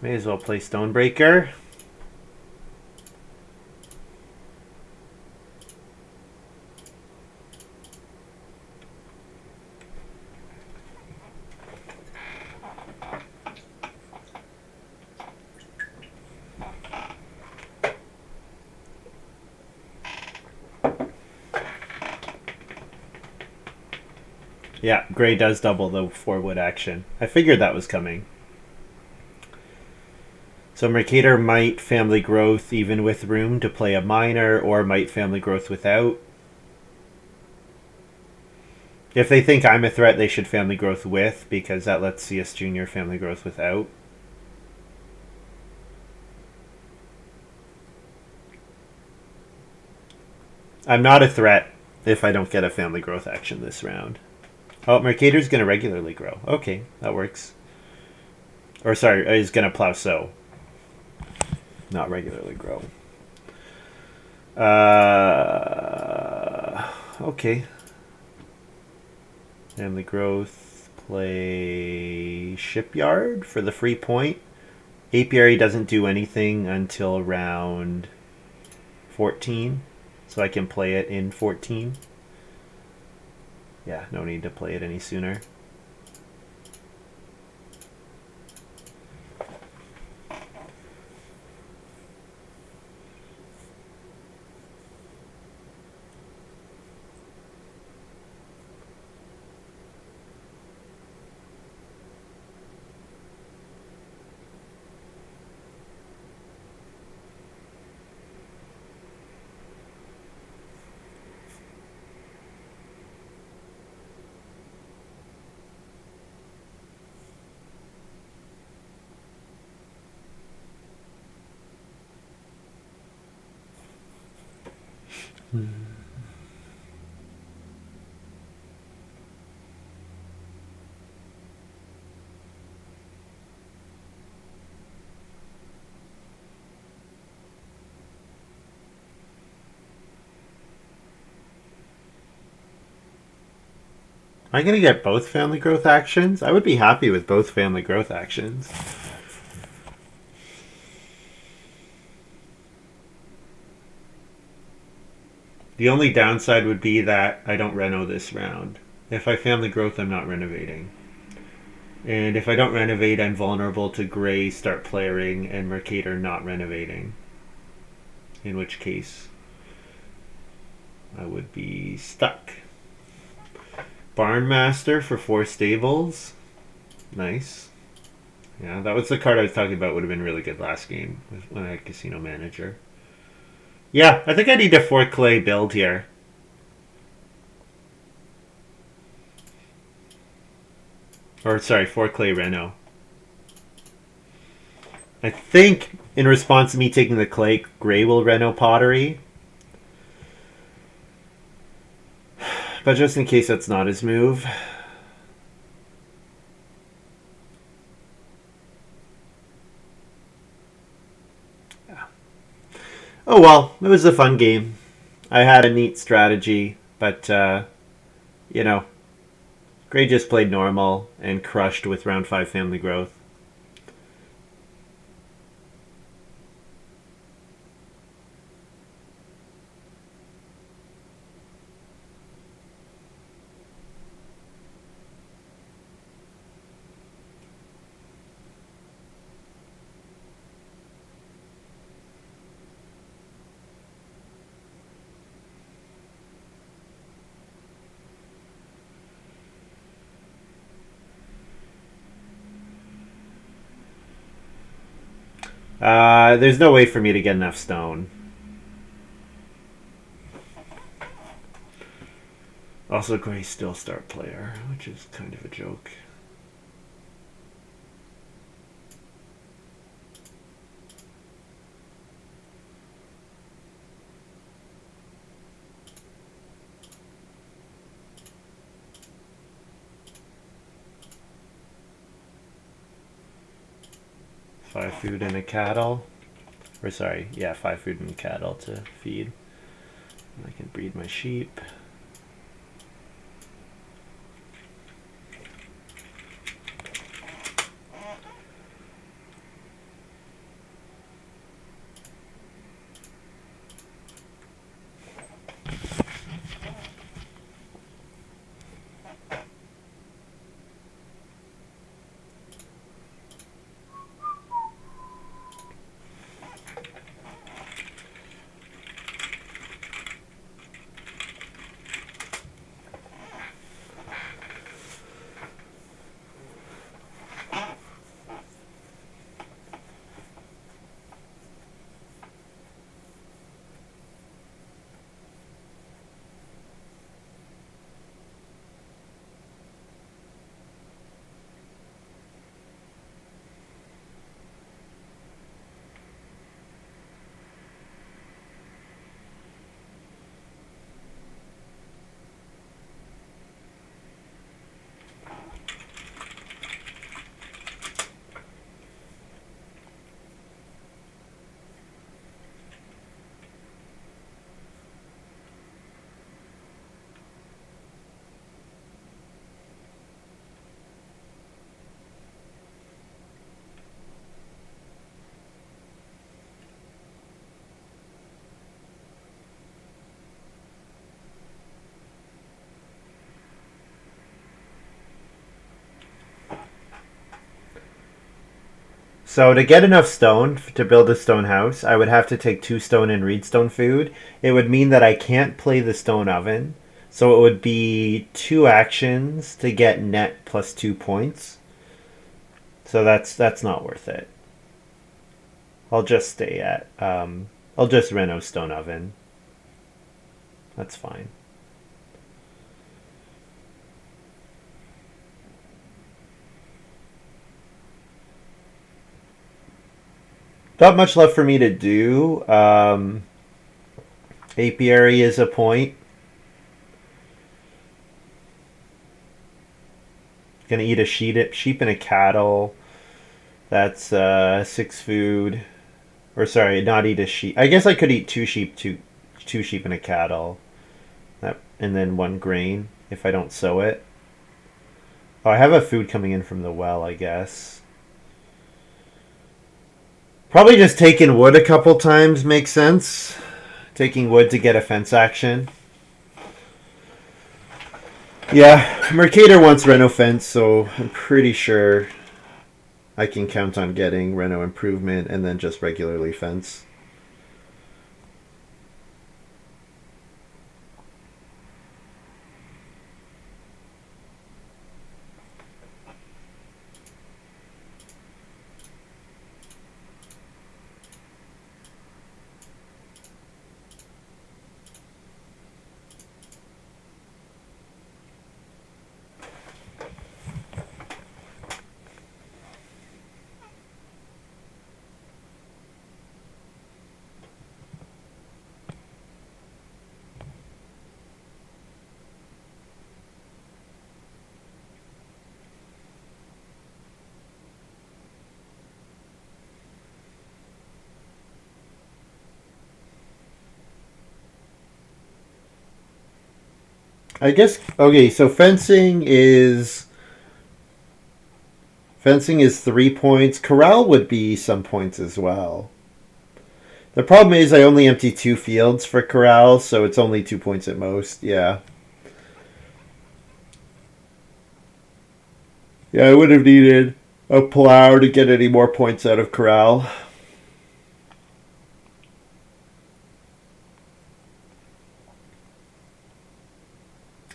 May as well play Stonebreaker. Yeah, Gray does double the 4 wood action. I figured that was coming. So Mercator might family growth even with room to play a minor, or might family growth without. If they think I'm a threat, they should family growth with, because that lets CS Junior family growth without. I'm not a threat if I don't get a family growth action this round. Oh, Mercator's going to regularly grow. Okay, that works. Or sorry, he's going to plow sow. Not regularly grow. Okay. Family growth. Play Shipyard for the free point. Apiary doesn't do anything until round 14. So I can play it in 14. Yeah, no need to play it any sooner. Am I going to get both family growth actions? I would be happy with both family growth actions. The only downside would be that I don't reno this round. If I family growth, I'm not renovating. And if I don't renovate, I'm vulnerable to Graey start playering and Mercator not renovating. In which case, I would be stuck. Barnmaster for 4 stables. Nice. Yeah, that was the card I was talking about. Would have been really good last game when I had Casino Manager. Yeah, I think I need a 4 clay build here. Or, sorry, 4 clay reno. I think in response to me taking the clay, Graey will reno pottery. But just in case that's not his move. Yeah. Oh well, it was a fun game. I had a neat strategy, but, you know, Graey just played normal and crushed with round 5 family growth. There's no way for me to get enough stone. Also, Gray's still start player, which is kind of a joke. Five food and a cattle. Or sorry, yeah, 5 food and cattle to feed. I can breed my sheep. So to get enough stone to build a stone house, I would have to take 2 stone and reedstone food. It would mean that I can't play the stone oven. So it would be 2 actions to get net plus 2 points. So that's not worth it. I'll just stay at I'll just reno stone oven. That's fine. Not much left for me to do. Apiary is a point. Gonna eat a sheep and a cattle. That's 6 food. Or sorry, not eat a sheep. I guess I could eat 2 sheep, two sheep and a cattle. And then 1 grain if I don't sow it. Oh, I have a food coming in from the well, I guess. Probably just taking wood a couple times makes sense Taking wood to get a fence action. Yeah, Mercator wants Reno fence, so I'm pretty sure I can count on getting Reno improvement and then just regularly fence. I guess okay, so fencing is 3 points. Corral would be some points as well. The problem is I only empty 2 fields for corral, so it's only 2 points at most. Yeah. Yeah, I would have needed a plow to get any more points out of corral.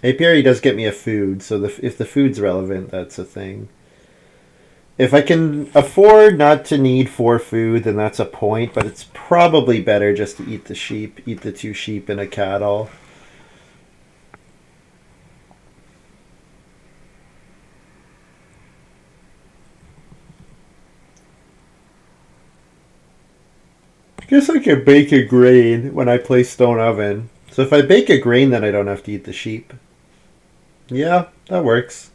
Apiary does get me a food, so if the food's relevant, that's a thing. If I can afford not to need 4 food, then that's a point, but it's probably better just to eat the sheep, eat the 2 sheep and a cattle. I guess I can bake a grain when I play stone oven. So if I bake a grain, then I don't have to eat the sheep. Yeah, that works.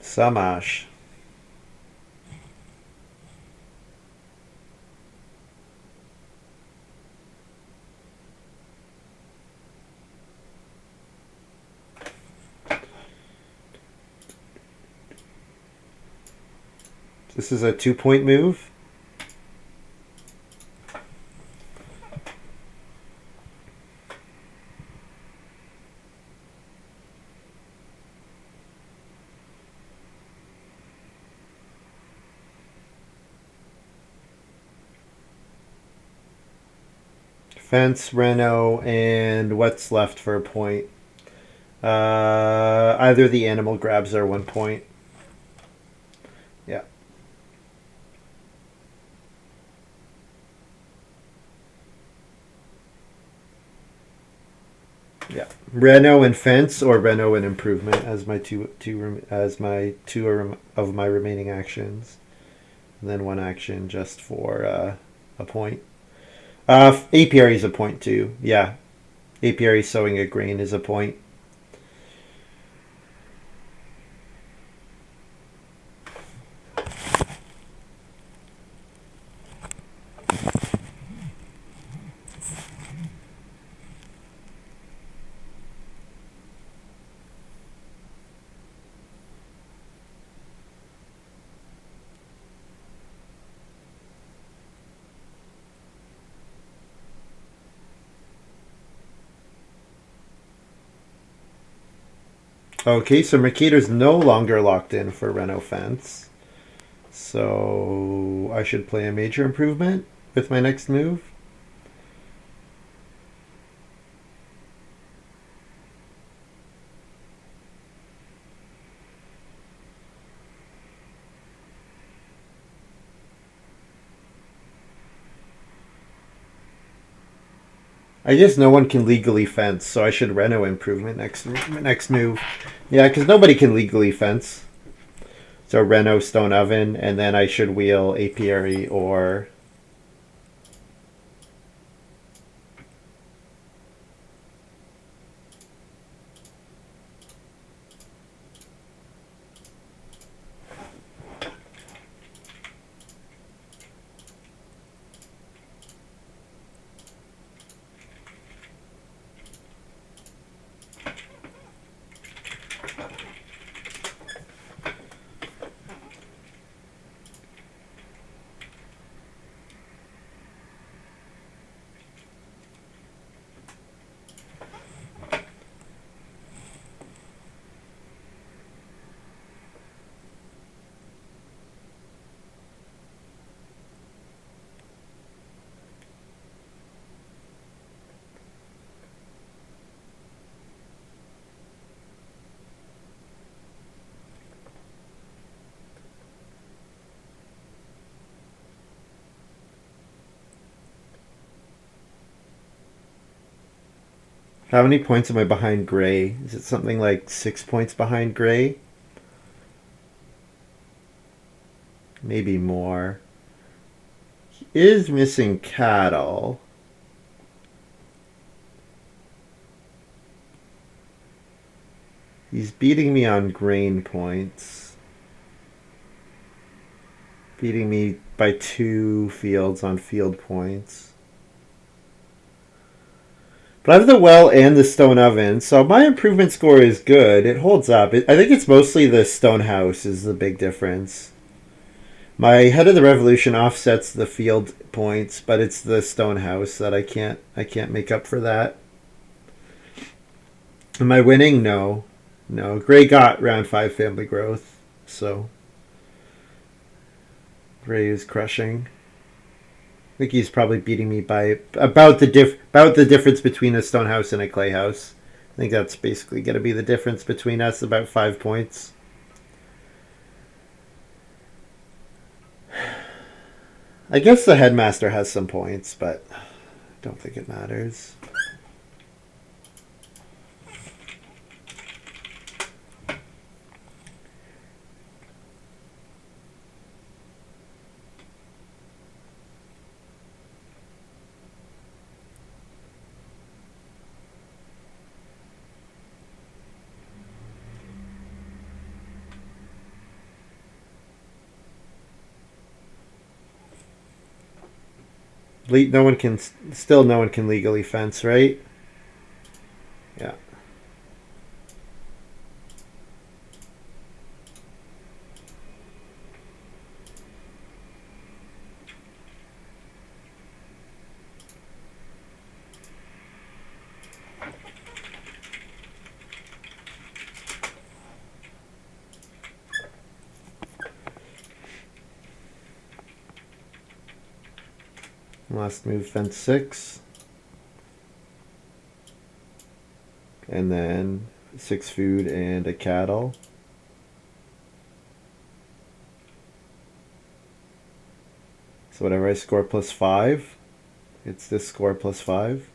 Samash. This is a 2 point move. Fence, Reno, and what's left for a point? Either the animal grabs are 1 point. Yeah. Yeah. Reno and fence or Reno and improvement as my two of my remaining actions. And then one action just for a point. Apiary is a point too. Yeah. Apiary sowing a grain is a point. Okay, so Mercator's no longer locked in for Reno fence. So I should play a major improvement with my next move. I guess no one can legally fence, so I should Reno improvement next move. Yeah, because nobody can legally fence. So Reno stone oven, and then I should wheel apiary or How many points am I behind Graey? Is it something like 6 points behind Graey? Maybe more. He is missing cattle. He's beating me on grain points. Beating me by 2 fields on field points. But I have the well and the stone oven, so my improvement score is good. It holds up. I think it's mostly the stone house is the big difference. My head of the revolution offsets the field points, but it's the stone house that I can't make up for that. Am I winning? No. No. Graey got round 5 family growth, so Graey is crushing. I think he's probably beating me by about the difference between a stone house and a clay house. I think that's basically going to be the difference between us, about 5 points. I guess the headmaster has some points, but I don't think it matters. No one can legally fence, right? Yeah. Last move, fence 6. And then 6 food and a cattle. So whatever I score plus 5, it's this score plus 5.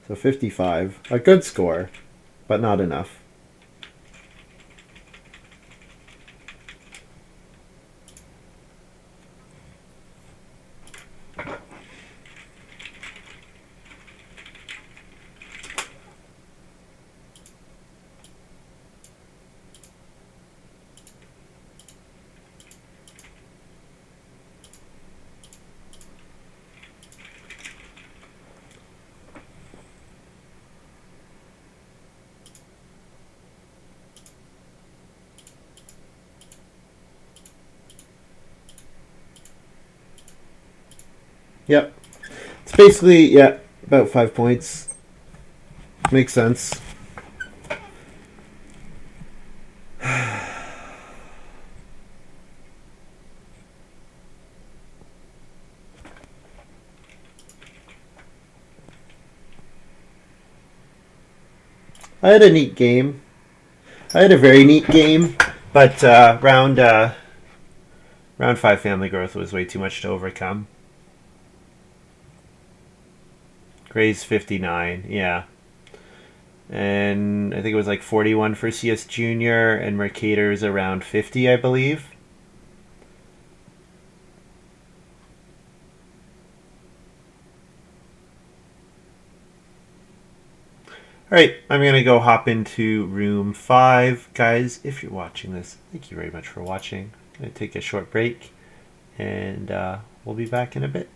So 55. A good score, but not enough. Yep. It's basically, yeah, about 5 points. Makes sense. I had a neat game. I had a very neat game, but round 5 family growth was way too much to overcome. Gray's 59, yeah. And I think it was like 41 for CS Junior, and Mercator's around 50, I believe. Alright, I'm going to go hop into room 5. Guys, if you're watching this, thank you very much for watching. I'm going to take a short break, and we'll be back in a bit.